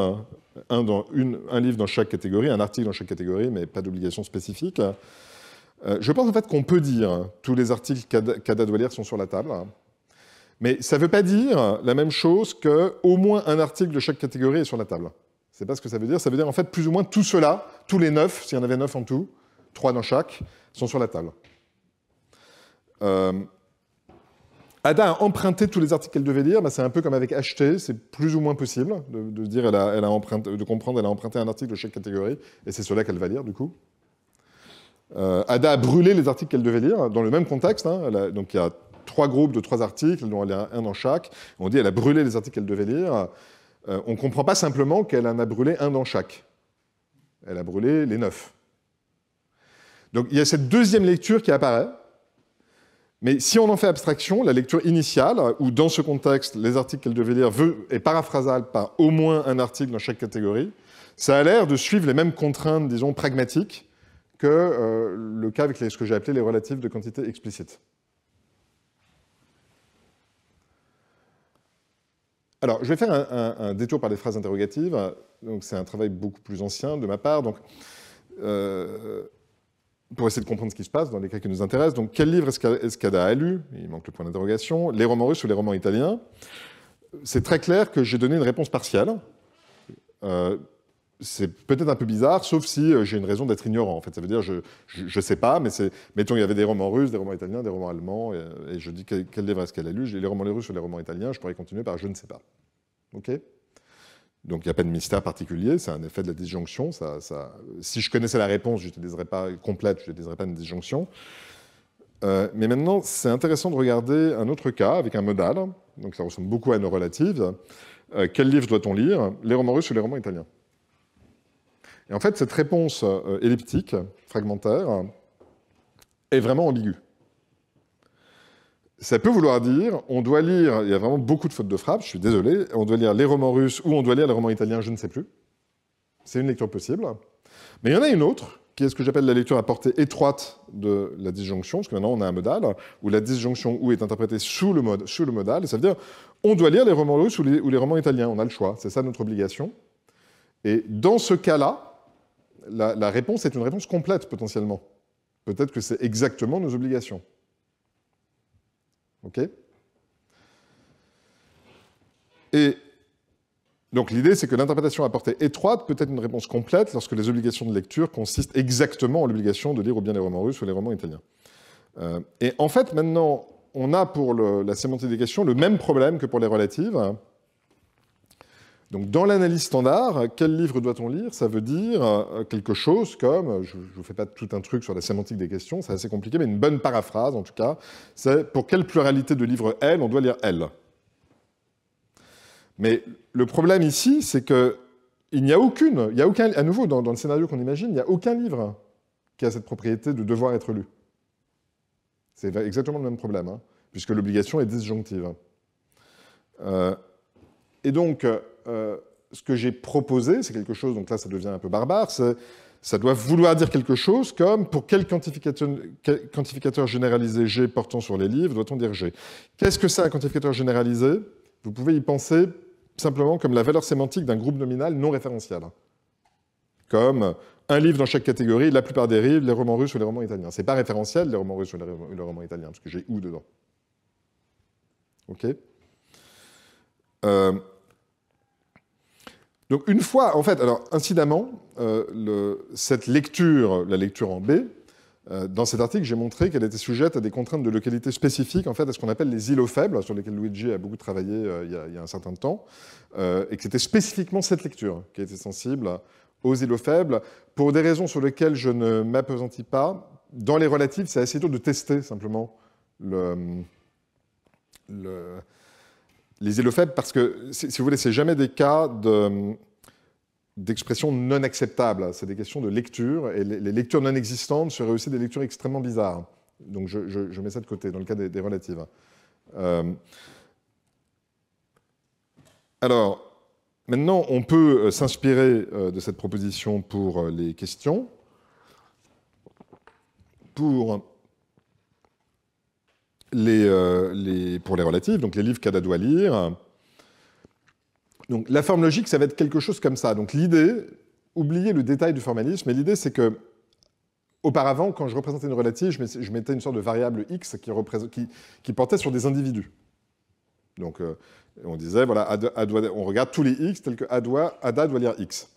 un livre dans chaque catégorie, un article dans chaque catégorie, mais pas d'obligation spécifique. Je pense en fait qu'on peut dire tous les articles qu'Ada doit lire sont sur la table, mais ça ne veut pas dire la même chose qu'au moins un article de chaque catégorie est sur la table. C'est pas ce que ça veut dire. Ça veut dire en fait plus ou moins tout cela, tous les 9, s'il y en avait 9 en tout, 3 dans chaque, sont sur la table. Ada a emprunté tous les articles qu'elle devait lire, c'est un peu comme avec acheter, c'est plus ou moins possible de dire de comprendre elle a emprunté un article de chaque catégorie, et c'est cela qu'elle va lire du coup. Ada a brûlé les articles qu'elle devait lire, dans le même contexte, donc il y a 3 groupes de 3 articles, dont elle a un dans chaque, on dit elle a brûlé les articles qu'elle devait lire, on ne comprend pas simplement qu'elle en a brûlé un dans chaque, elle a brûlé les 9. Donc il y a cette deuxième lecture qui apparaît, mais si on en fait abstraction, la lecture initiale, où dans ce contexte, les articles qu'elle devait lire est paraphrasale par au moins un article dans chaque catégorie, ça a l'air de suivre les mêmes contraintes, disons, pragmatiques, que le cas avec ce que j'ai appelé les relatives de quantité explicite. Alors, je vais faire un détour par les phrases interrogatives. Donc, c'est un travail beaucoup plus ancien de ma part. Donc, pour essayer de comprendre ce qui se passe dans les cas qui nous intéressent. Donc, quel livre est-ce qu'Ada a lu? Il manque le point d'interrogation. Les romans russes ou les romans italiens? C'est très clair que j'ai donné une réponse partielle. C'est peut-être un peu bizarre, sauf si j'ai une raison d'être ignorant. En fait, ça veut dire je ne sais pas, mais mettons, il y avait des romans russes, des romans italiens, des romans allemands, et je dis quel livre est-ce qu'elle a lu? Les romans russes ou les romans italiens, je pourrais continuer par je ne sais pas. OK? Donc il n'y a pas de mystère particulier, c'est un effet de la disjonction. Si je connaissais la réponse, je ne l'utiliserais pas complète, je n'utiliserais pas une disjonction. Mais maintenant, c'est intéressant de regarder un autre cas avec un modal. Donc ça ressemble beaucoup à nos relatives. Quel livre doit-on lire? Les romans russes ou les romans italiens? Et en fait, cette réponse elliptique, fragmentaire, est vraiment ambiguë. Ça peut vouloir dire, on doit lire, il y a vraiment beaucoup de fautes de frappe, je suis désolé, on doit lire les romans russes ou on doit lire les romans italiens, je ne sais plus. C'est une lecture possible. Mais il y en a une autre, qui est ce que j'appelle la lecture à portée étroite de la disjonction, parce que maintenant on a un modal, où la disjonction ou est interprétée sous le modal, et ça veut dire, on doit lire les romans russes ou les romans italiens, on a le choix, c'est ça notre obligation. Et dans ce cas-là, la réponse est une réponse complète, potentiellement. Peut-être que c'est exactement nos obligations. OK? Et donc l'idée, c'est que l'interprétation à portée étroite peut être une réponse complète lorsque les obligations de lecture consistent exactement en l'obligation de lire ou bien les romans russes ou les romans italiens. Et en fait, maintenant, on a pour la sémantique des questions le même problème que pour les relatives. Donc dans l'analyse standard, quel livre doit-on lire? Ça veut dire quelque chose comme, je ne vous fais pas tout un truc sur la sémantique des questions, c'est assez compliqué, mais une bonne paraphrase en tout cas, c'est pour quelle pluralité de livres L, on doit lire L. Mais le problème ici, c'est qu'il il n'y a aucun, à nouveau, dans le scénario qu'on imagine, il n'y a aucun livre qui a cette propriété de devoir être lu. C'est exactement le même problème, hein, puisque l'obligation est disjonctive. Et donc, ce que j'ai proposé, c'est quelque chose, donc là ça devient un peu barbare, ça doit vouloir dire quelque chose comme pour quel quantificateur généralisé G portant sur les livres doit-on dire G? Qu'est-ce que c'est un quantificateur généralisé? Vous pouvez y penser simplement comme la valeur sémantique d'un groupe nominal non référentiel. Comme un livre dans chaque catégorie, la plupart des livres, les romans russes ou les romans italiens. Ce n'est pas référentiel, les romans russes ou les romans italiens, parce que j'ai ou dedans. OK? Donc une fois, en fait, alors incidemment, cette lecture, la lecture en B, dans cet article, j'ai montré qu'elle était sujette à des contraintes de localité spécifiques, en fait, à ce qu'on appelle les îlots faibles, sur lesquels Luigi a beaucoup travaillé il y a un certain temps, et que c'était spécifiquement cette lecture qui était sensible aux îlots faibles, pour des raisons sur lesquelles je ne m'appesantis pas. Dans les relatives, c'est assez dur de tester simplement les îlots faibles, parce que, si vous voulez, c'est jamais des cas d'expression non acceptable. C'est des questions de lecture, et les lectures non existantes seraient aussi des lectures extrêmement bizarres. Donc je mets ça de côté, dans le cas des relatives. Alors, maintenant, on peut s'inspirer de cette proposition pour les questions. Pour les relatives, donc les livres qu'Ada doit lire. Donc la forme logique, ça va être quelque chose comme ça. Donc l'idée, oubliez le détail du formalisme, mais l'idée c'est que, auparavant, quand je représentais une relative, je mettais une sorte de variable x qui portait sur des individus. Donc on disait, voilà, on regarde tous les x tels que Ada doit lire x.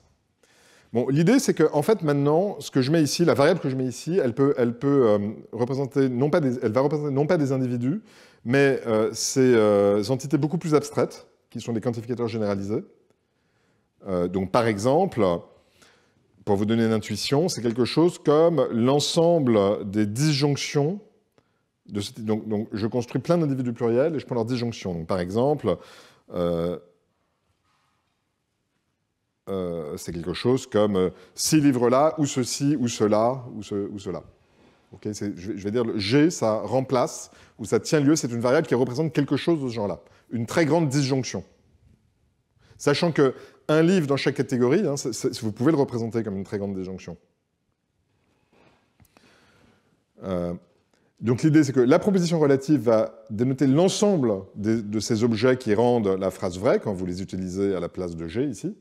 Bon, l'idée c'est que, en fait, maintenant, ce que je mets ici, la variable que je mets ici, elle va représenter non pas des individus, mais ces entités beaucoup plus abstraites, qui sont des quantificateurs généralisés. Donc, par exemple, pour vous donner une intuition, c'est quelque chose comme l'ensemble des disjonctions. Donc, je construis plein d'individus pluriels et je prends leurs disjonctions. Donc, par exemple, c'est quelque chose comme ces livres-là, ou ceci, ou cela, ou cela. Okay, je vais dire, le G, ça remplace, ou ça tient lieu, c'est une variable qui représente quelque chose de ce genre-là. Une très grande disjonction. Sachant qu'un livre dans chaque catégorie, hein, vous pouvez le représenter comme une très grande disjonction. Donc l'idée, c'est que la proposition relative va dénoter l'ensemble de ces objets qui rendent la phrase vraie, quand vous les utilisez à la place de G, ici.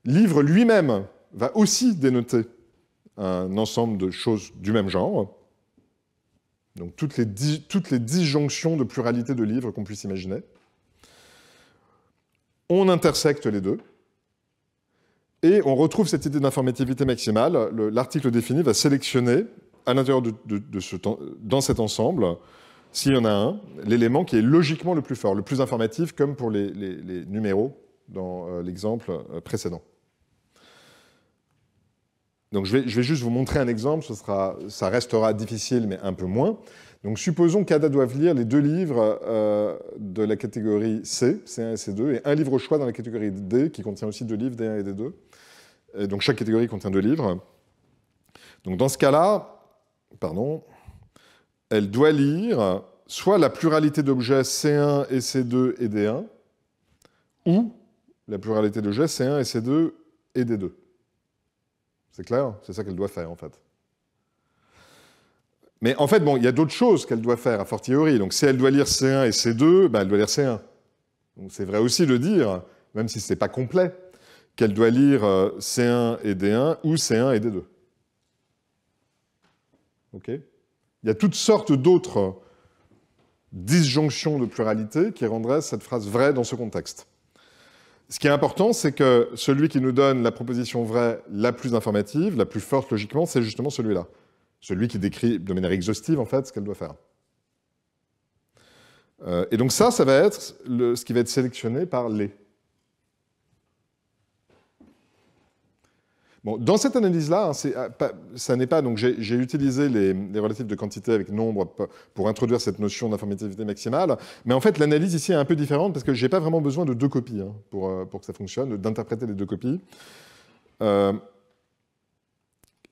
Livre lui-même va aussi dénoter un ensemble de choses du même genre. Donc toutes les disjonctions de pluralité de livres qu'on puisse imaginer. On intersecte les deux. Et on retrouve cette idée d'informativité maximale. L'article défini va sélectionner, à l'intérieur dans cet ensemble, s'il y en a un, l'élément qui est logiquement le plus fort, le plus informatif, comme pour les numéros dans l'exemple précédent. Donc je vais juste vous montrer un exemple, ça restera difficile, mais un peu moins. Donc supposons qu'Ada doive lire les deux livres de la catégorie C, C1 et C2, et un livre au choix dans la catégorie D, qui contient aussi 2 livres, D1 et D2. Et donc chaque catégorie contient 2 livres. Donc dans ce cas-là, elle doit lire soit la pluralité d'objets C1 et C2 et D1, ou la pluralité d'objets C1 et C2 et D2. C'est clair? C'est ça qu'elle doit faire, en fait. Mais en fait, bon, il y a d'autres choses qu'elle doit faire, a fortiori. Donc si elle doit lire C1 et C2, ben, elle doit lire C1. Donc c'est vrai aussi de dire, même si ce n'est pas complet, qu'elle doit lire C1 et D1 ou C1 et D2. OK? Il y a toutes sortes d'autres disjonctions de pluralité qui rendraient cette phrase vraie dans ce contexte. Ce qui est important, c'est que celui qui nous donne la proposition vraie la plus informative, la plus forte logiquement, c'est justement celui-là. Celui qui décrit de manière exhaustive, en fait, ce qu'elle doit faire. Et donc ça va être ce qui va être sélectionné par les. Bon, dans cette analyse-là, ça n'est pas... Donc j'ai utilisé les relatifs de quantité avec nombre pour introduire cette notion d'informativité maximale, mais en fait, l'analyse ici est un peu différente parce que je n'ai pas vraiment besoin de deux copies pour que ça fonctionne, d'interpréter les deux copies. Il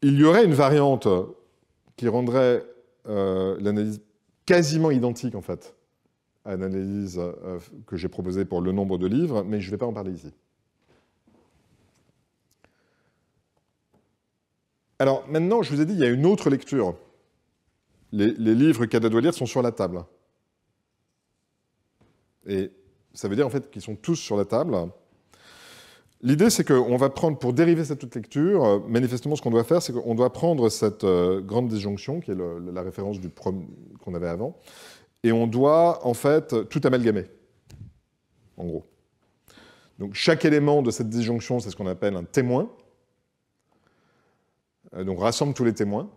y aurait une variante qui rendrait l'analyse quasiment identique, en fait, à l'analyse que j'ai proposée pour le nombre de livres, mais je ne vais pas en parler ici. Alors, maintenant, je vous ai dit, il y a une autre lecture. Les livres qu'Ada doit lire sont sur la table. Et ça veut dire, en fait, qu'ils sont tous sur la table. L'idée, c'est qu'on va prendre, pour dériver cette toute lecture, manifestement, ce qu'on doit faire, c'est qu'on doit prendre cette grande disjonction, qui est la référence qu'on avait avant, et on doit, en fait, tout amalgamer, en gros. Donc, chaque élément de cette disjonction, c'est ce qu'on appelle un témoin. Donc, on rassemble tous les témoins,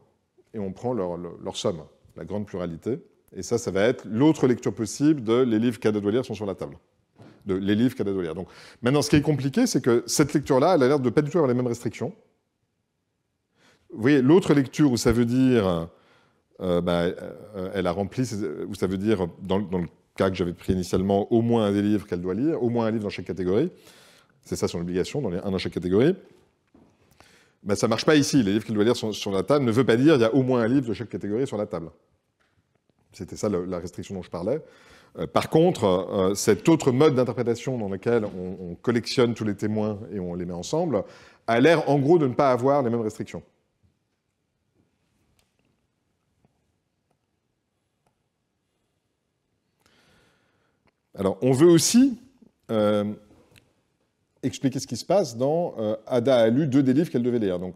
et on prend leur somme, la grande pluralité. Et ça va être l'autre lecture possible de les livres qu'Ada doit lire sont sur la table. Les livres qu'Ada doit lire. Donc, maintenant, ce qui est compliqué, c'est que cette lecture-là, elle a l'air de ne pas du tout avoir les mêmes restrictions. Vous voyez, l'autre lecture où ça veut dire, elle a rempli, où ça veut dire, dans le cas que j'avais pris initialement, au moins un des livres qu'elle doit lire, au moins un livre dans chaque catégorie. C'est ça son obligation, un dans chaque catégorie. Ça ne marche pas ici. Les livres qu'elle doit lire sont sur la table ne veut pas dire qu'il y a au moins un livre de chaque catégorie sur la table. C'était ça la restriction dont je parlais. Par contre, cet autre mode d'interprétation dans lequel on collectionne tous les témoins et on les met ensemble a l'air en gros de ne pas avoir les mêmes restrictions. Alors, on veut aussi expliquer ce qui se passe dans Ada a lu 2 des livres qu'elle devait lire. Donc,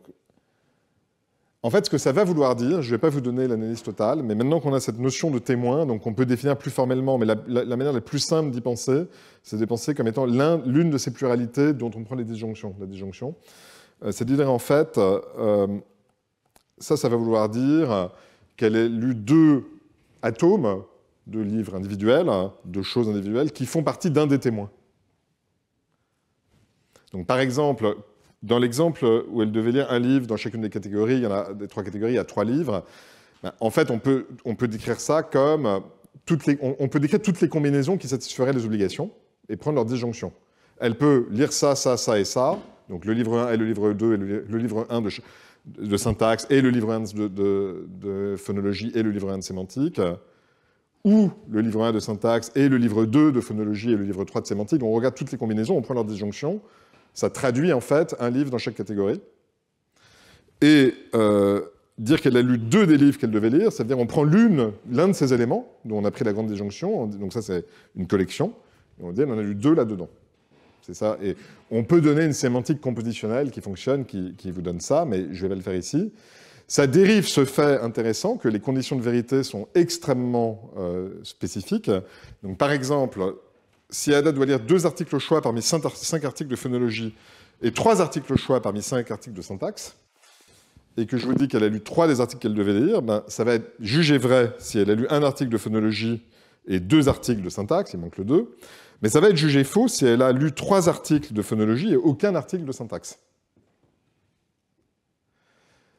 en fait, ce que ça va vouloir dire, je ne vais pas vous donner l'analyse totale, mais maintenant qu'on a cette notion de témoin, donc on peut définir plus formellement, mais la manière la plus simple d'y penser, c'est de penser comme étant l'une de ces pluralités dont on prend les disjonctions. La disjonction, c'est de dire en fait, ça va vouloir dire qu'elle ait lu 2 atomes de livres individuels, de choses individuelles, qui font partie d'un des témoins. Donc par exemple, dans l'exemple où elle devait lire un livre dans chacune des catégories, il y en a des 3 catégories, il y a 3 livres. En fait, on peut décrire ça comme on peut décrire toutes les combinaisons qui satisferaient les obligations et prendre leur disjonction. Elle peut lire ça, ça, ça et ça, donc le livre 1 et le livre 2 et le livre 1 de syntaxe et le livre 1 de phonologie et le livre 1 de sémantique, ou le livre 1 de syntaxe et le livre 2 de phonologie et le livre 3 de sémantique. Donc on regarde toutes les combinaisons, on prend leur disjonction. Ça traduit en fait un livre dans chaque catégorie. Et dire qu'elle a lu 2 des livres qu'elle devait lire, ça veut dire qu'on prend l'un de ces éléments, dont on a pris la grande disjonction, donc ça c'est une collection, et on dit on en a lu 2 là-dedans. C'est ça. Et on peut donner une sémantique compositionnelle qui fonctionne, qui vous donne ça, mais je ne vais pas le faire ici. Ça dérive ce fait intéressant que les conditions de vérité sont extrêmement spécifiques. Donc par exemple, si Ada doit lire 2 articles au choix parmi 5 articles de phonologie et 3 articles au choix parmi 5 articles de syntaxe, et que je vous dis qu'elle a lu 3 des articles qu'elle devait lire, ça va être jugé vrai si elle a lu un article de phonologie et 2 articles de syntaxe, il manque le 2, mais ça va être jugé faux si elle a lu 3 articles de phonologie et aucun article de syntaxe.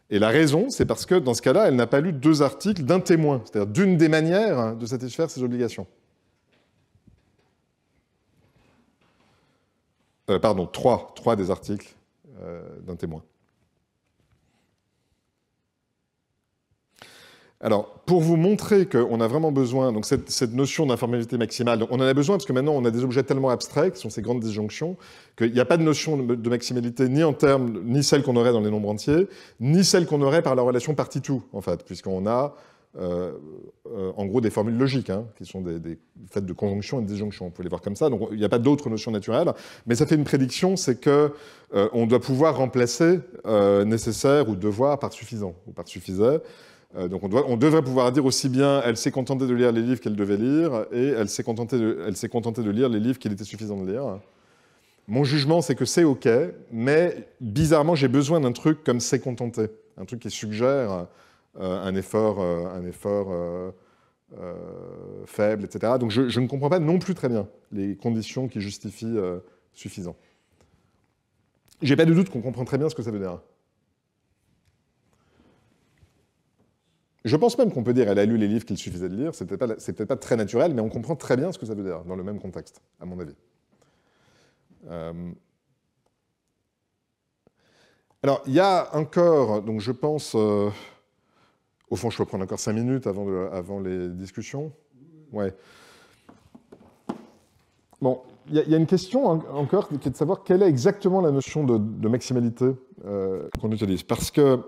Et la raison, c'est parce que dans ce cas-là, elle n'a pas lu 2 articles d'un témoin, c'est-à-dire d'une des manières de satisfaire ses obligations. Pardon, 3 des articles d'un témoin. Alors, pour vous montrer qu'on a vraiment besoin, donc cette notion d'informabilité maximale, on en a besoin parce que maintenant on a des objets tellement abstraits, qui sont ces grandes disjonctions, qu'il n'y a pas de notion de maximalité ni celle qu'on aurait dans les nombres entiers, ni celle qu'on aurait par la relation partie-tout, en fait, puisqu'on a en gros des formules logiques, qui sont des faits de conjonction et de disjonction. On peut les voir comme ça. Donc il n'y a pas d'autres notions naturelles, mais ça fait une prédiction, c'est qu'on doit pouvoir remplacer nécessaire ou devoir par suffisant ou par suffisait. Donc on devrait pouvoir dire aussi bien elle s'est contentée de lire les livres qu'elle devait lire et elle s'est contentée de lire les livres qu'il était suffisant de lire. Mon jugement, c'est que c'est OK, mais bizarrement, j'ai besoin d'un truc comme s'est contenté, un truc qui suggère un effort faible, etc. Donc je ne comprends pas non plus très bien les conditions qui justifient suffisant. j'ai pas de doute qu'on comprend très bien ce que ça veut dire. Je pense même qu'on peut dire qu'elle a lu les livres qu'il suffisait de lire. C'est peut-être pas très naturel, mais on comprend très bien ce que ça veut dire dans le même contexte, à mon avis. Alors, il y a encore, donc je pense, au fond, je peux prendre encore 5 minutes avant les discussions. Ouais. Bon, il y a une question encore qui est de savoir quelle est exactement la notion de maximalité qu'on utilise. Parce que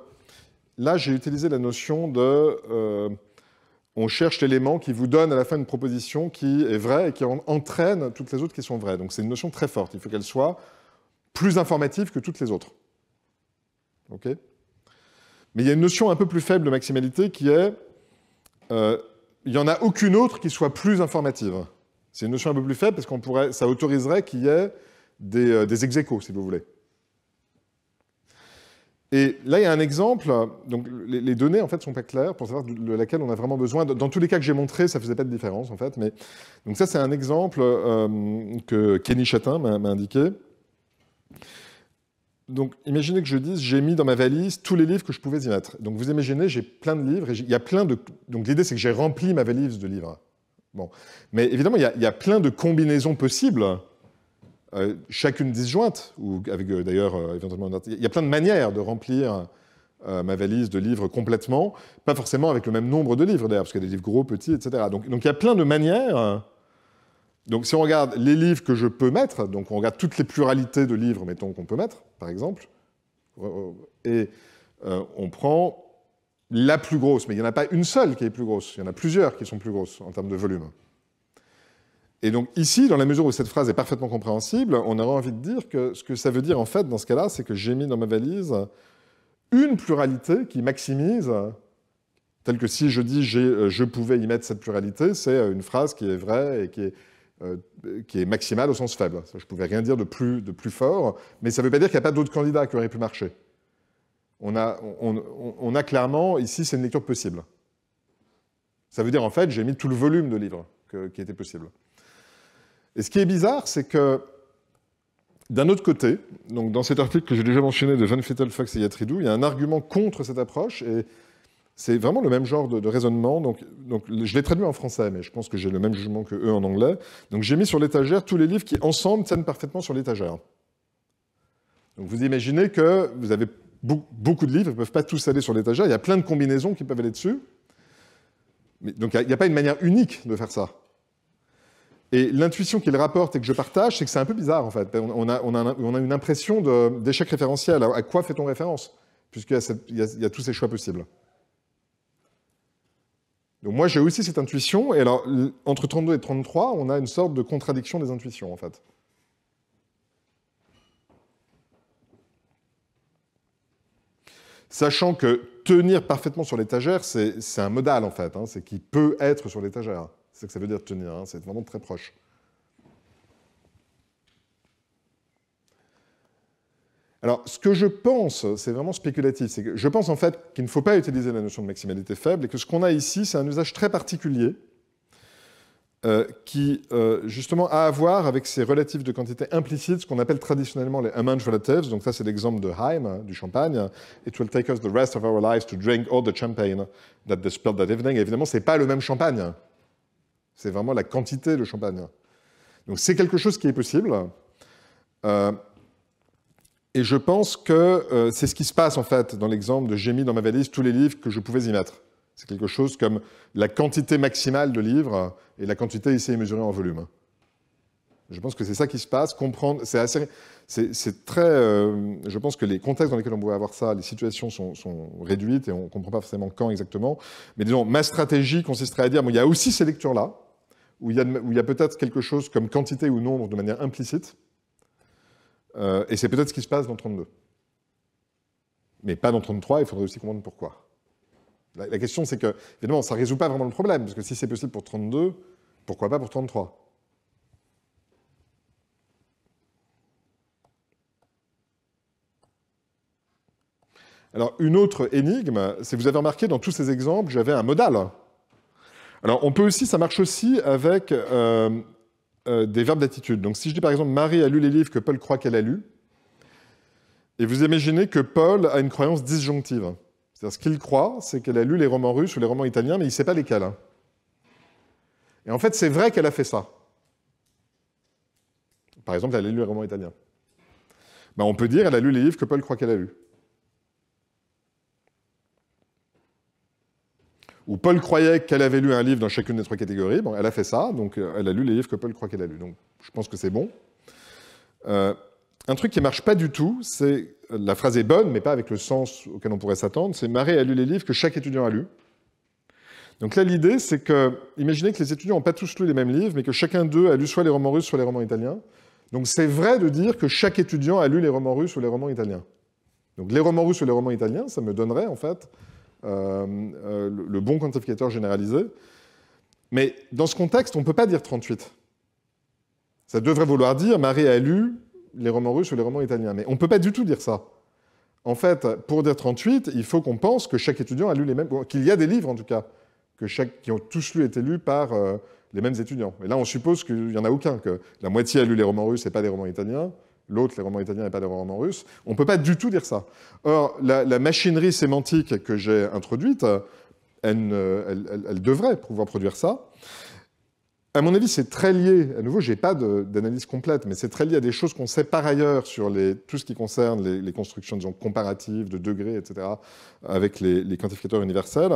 là, j'ai utilisé la notion de... on cherche l'élément qui vous donne à la fin une proposition qui est vraie et qui entraîne toutes les autres qui sont vraies. Donc c'est une notion très forte. Il faut qu'elle soit plus informative que toutes les autres. OK ? Mais il y a une notion un peu plus faible de maximalité qui est... il n'y en a aucune autre qui soit plus informative. C'est une notion un peu plus faible parce ça autoriserait qu'il y ait des ex-aequo, si vous voulez. Et là, il y a un exemple. Donc, les données, en fait, sont pas claires pour savoir de laquelle on a vraiment besoin. Dans tous les cas que j'ai montrés, ça faisait pas de différence, en fait. Mais... Donc ça, c'est un exemple que Kenny Chatin m'a indiqué. Donc, imaginez que je dise, j'ai mis dans ma valise tous les livres que je pouvais y mettre. Donc, vous imaginez, j'ai plein de livres. Et il y a plein de... Donc, l'idée, c'est que j'ai rempli ma valise de livres. Bon. Mais évidemment, il y a plein de combinaisons possibles. Chacune disjointe, ou avec d'ailleurs éventuellement... Il y a plein de manières de remplir ma valise de livres complètement, pas forcément avec le même nombre de livres d'ailleurs, parce qu'il y a des livres gros, petits, etc. Donc il y a plein de manières. Donc si on regarde les livres que je peux mettre, donc on regarde toutes les pluralités de livres, mettons, qu'on peut mettre, par exemple, et on prend la plus grosse, mais il n'y en a pas une seule qui est plus grosse, il y en a plusieurs qui sont plus grosses en termes de volume. Et donc ici, dans la mesure où cette phrase est parfaitement compréhensible, on aurait envie de dire que ce que ça veut dire en fait dans ce cas-là, c'est que j'ai mis dans ma valise une pluralité qui maximise, telle que si je dis je pouvais y mettre cette pluralité, c'est une phrase qui est vraie et qui est maximale au sens faible. Je ne pouvais rien dire de plus fort, mais ça ne veut pas dire qu'il n'y a pas d'autres candidats qui auraient pu marcher. On a clairement, ici, c'est une lecture possible. Ça veut dire en fait, j'ai mis tout le volume de livres qui était possible. Et ce qui est bizarre, c'est que, d'un autre côté, donc dans cet article que j'ai déjà mentionné de Van Fittel, Fox et Yatridou, il y a un argument contre cette approche, et c'est vraiment le même genre de raisonnement. Donc, je l'ai traduit en français, mais je pense que j'ai le même jugement que eux en anglais. Donc j'ai mis sur l'étagère tous les livres qui, ensemble, tiennent parfaitement sur l'étagère. Donc vous imaginez que vous avez beaucoup de livres, ils ne peuvent pas tous aller sur l'étagère, il y a plein de combinaisons qui peuvent aller dessus. Mais, donc il n'y a pas une manière unique de faire ça. Et l'intuition qu'il rapporte et que je partage, c'est que c'est un peu bizarre, en fait. On a une impression d'échec référentiel. À quoi fait-on référence? Puisqu'il y a tous ces choix possibles. Donc moi, j'ai aussi cette intuition. Et alors, entre 32 et 33, on a une sorte de contradiction des intuitions, en fait. Sachant que tenir parfaitement sur l'étagère, c'est un modal, en fait. Hein, c'est qui peut être sur l'étagère. C'est ce que ça veut dire tenir, hein, c'est vraiment très proche. Alors, ce que je pense, c'est vraiment spéculatif, c'est que je pense en fait qu'il ne faut pas utiliser la notion de maximalité faible et que ce qu'on a ici, c'est un usage très particulier qui, justement, a à voir avec ces relatifs de quantité implicites, ce qu'on appelle traditionnellement les amount relatives. Donc ça, c'est l'exemple de Heim, du champagne. It will take us the rest of our lives to drink all the champagne that they spilled that evening. Et évidemment, ce n'est pas le même champagne. C'est vraiment la quantité de champagne. Donc c'est quelque chose qui est possible. Et je pense que c'est ce qui se passe, en fait, dans l'exemple de j'ai mis dans ma valise tous les livres que je pouvais y mettre. C'est quelque chose comme la quantité maximale de livres, et la quantité ici est mesurée en volume. Je pense que c'est ça qui se passe. Comprendre, c'est très... je pense que les contextes dans lesquels on pouvait avoir ça, les situations sont réduites, et on ne comprend pas forcément quand exactement. Mais disons, ma stratégie consisterait à dire, bon, il y a aussi ces lectures-là, où il y a peut-être quelque chose comme quantité ou nombre de manière implicite, et c'est peut-être ce qui se passe dans 32. Mais pas dans 33, il faudrait aussi comprendre pourquoi. La question, c'est que, évidemment, ça ne résout pas vraiment le problème, parce que si c'est possible pour 32, pourquoi pas pour 33 ? Alors, une autre énigme, c'est que vous avez remarqué, dans tous ces exemples, j'avais un modal. Alors, ça marche aussi avec des verbes d'attitude. Donc, si je dis, par exemple, Marie a lu les livres que Paul croit qu'elle a lus, Et vous imaginez que Paul a une croyance disjonctive. C'est-à-dire ce qu'il croit, c'est qu'elle a lu les romans russes ou les romans italiens, mais il ne sait pas lesquels. Et en fait, c'est vrai qu'elle a fait ça. Par exemple, elle a lu les romans italiens. Ben, on peut dire qu'elle a lu les livres que Paul croit qu'elle a lus. Ou Paul croyait qu'elle avait lu un livre dans chacune des trois catégories. Bon, elle a fait ça, donc elle a lu les livres que Paul croit qu'elle a lus. Donc je pense que c'est bon. Un truc qui ne marche pas du tout, c'est, la phrase est bonne, mais pas avec le sens auquel on pourrait s'attendre, c'est « Marie a lu les livres que chaque étudiant a lus ». Donc là, l'idée, c'est que, imaginez que les étudiants n'ont pas tous lu les mêmes livres, mais que chacun d'eux a lu soit les romans russes, soit les romans italiens. Donc c'est vrai de dire que chaque étudiant a lu les romans russes ou les romans italiens. Donc les romans russes ou les romans italiens, ça me donnerait, en fait, le bon quantificateur généralisé. Mais dans ce contexte, on ne peut pas dire 38. Ça devrait vouloir dire « Marie a lu les romans russes ou les romans italiens ». Mais on ne peut pas du tout dire ça. En fait, pour dire 38, il faut qu'on pense que chaque étudiant a lu les mêmes... qu'il y a des livres, en tout cas, qui ont tous été lus par les mêmes étudiants. Et là, on suppose qu'il n'y en a aucun, que la moitié a lu les romans russes et pas les romans italiens, l'autre les romans italiens et pas les romans russes. On ne peut pas du tout dire ça. Or, la machinerie sémantique que j'ai introduite, elle devrait pouvoir produire ça. À mon avis, c'est très lié, à nouveau, je n'ai pas d'analyse complète, mais c'est très lié à des choses qu'on sait par ailleurs sur tout ce qui concerne les constructions, disons, comparatives, de degrés, etc., avec les quantificateurs universels.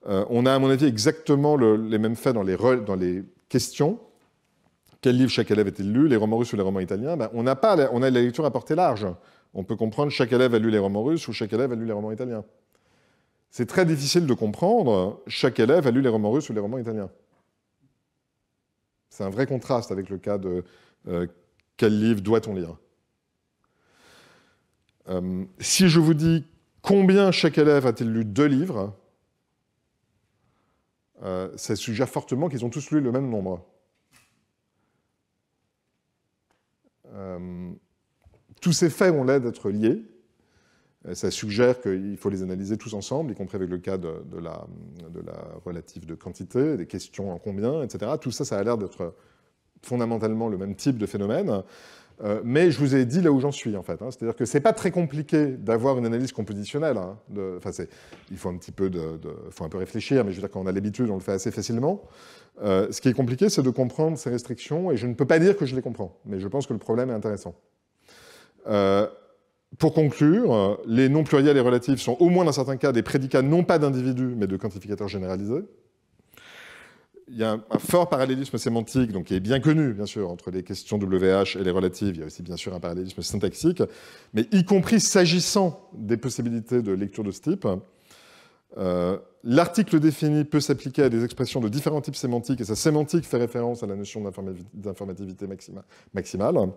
On a, à mon avis, exactement les mêmes faits dans les questions. Quel livre chaque élève a-t-il lu, les romans russes ou les romans italiens? On a la lecture à portée large. On peut comprendre chaque élève a lu les romans russes ou chaque élève a lu les romans italiens. C'est très difficile de comprendre chaque élève a lu les romans russes ou les romans italiens. C'est un vrai contraste avec le cas de quel livre doit-on lire. Si je vous dis combien chaque élève a-t-il lu 2 livres, ça suggère fortement qu'ils ont tous lu le même nombre. Tous ces faits ont l'air d'être liés. Ça suggère qu'il faut les analyser tous ensemble, y compris avec le cas de la relative de quantité, des questions en combien, etc. Tout ça, ça a l'air d'être fondamentalement le même type de phénomène. Mais je vous ai dit là où j'en suis, en fait. C'est-à-dire que ce n'est pas très compliqué d'avoir une analyse compositionnelle. Il faut un petit peu faut un peu réfléchir, mais je veux dire, quand on a l'habitude, on le fait assez facilement. Ce qui est compliqué, c'est de comprendre ces restrictions, et je ne peux pas dire que je les comprends, mais je pense que le problème est intéressant. Pour conclure, les noms pluriels et relatifs sont au moins dans certains cas des prédicats non pas d'individus, mais de quantificateurs généralisés. Il y a un fort parallélisme sémantique, donc qui est bien connu, bien sûr, entre les questions WH et les relatives. Il y a aussi, bien sûr, un parallélisme syntaxique, mais y compris s'agissant des possibilités de lecture de ce type. L'article défini peut s'appliquer à des expressions de différents types sémantiques, et sa sémantique fait référence à la notion d'informativité maximale.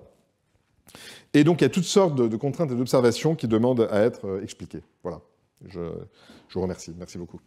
Et donc, il y a toutes sortes de contraintes et d'observations qui demandent à être expliquées. Voilà. Je vous remercie. Merci beaucoup.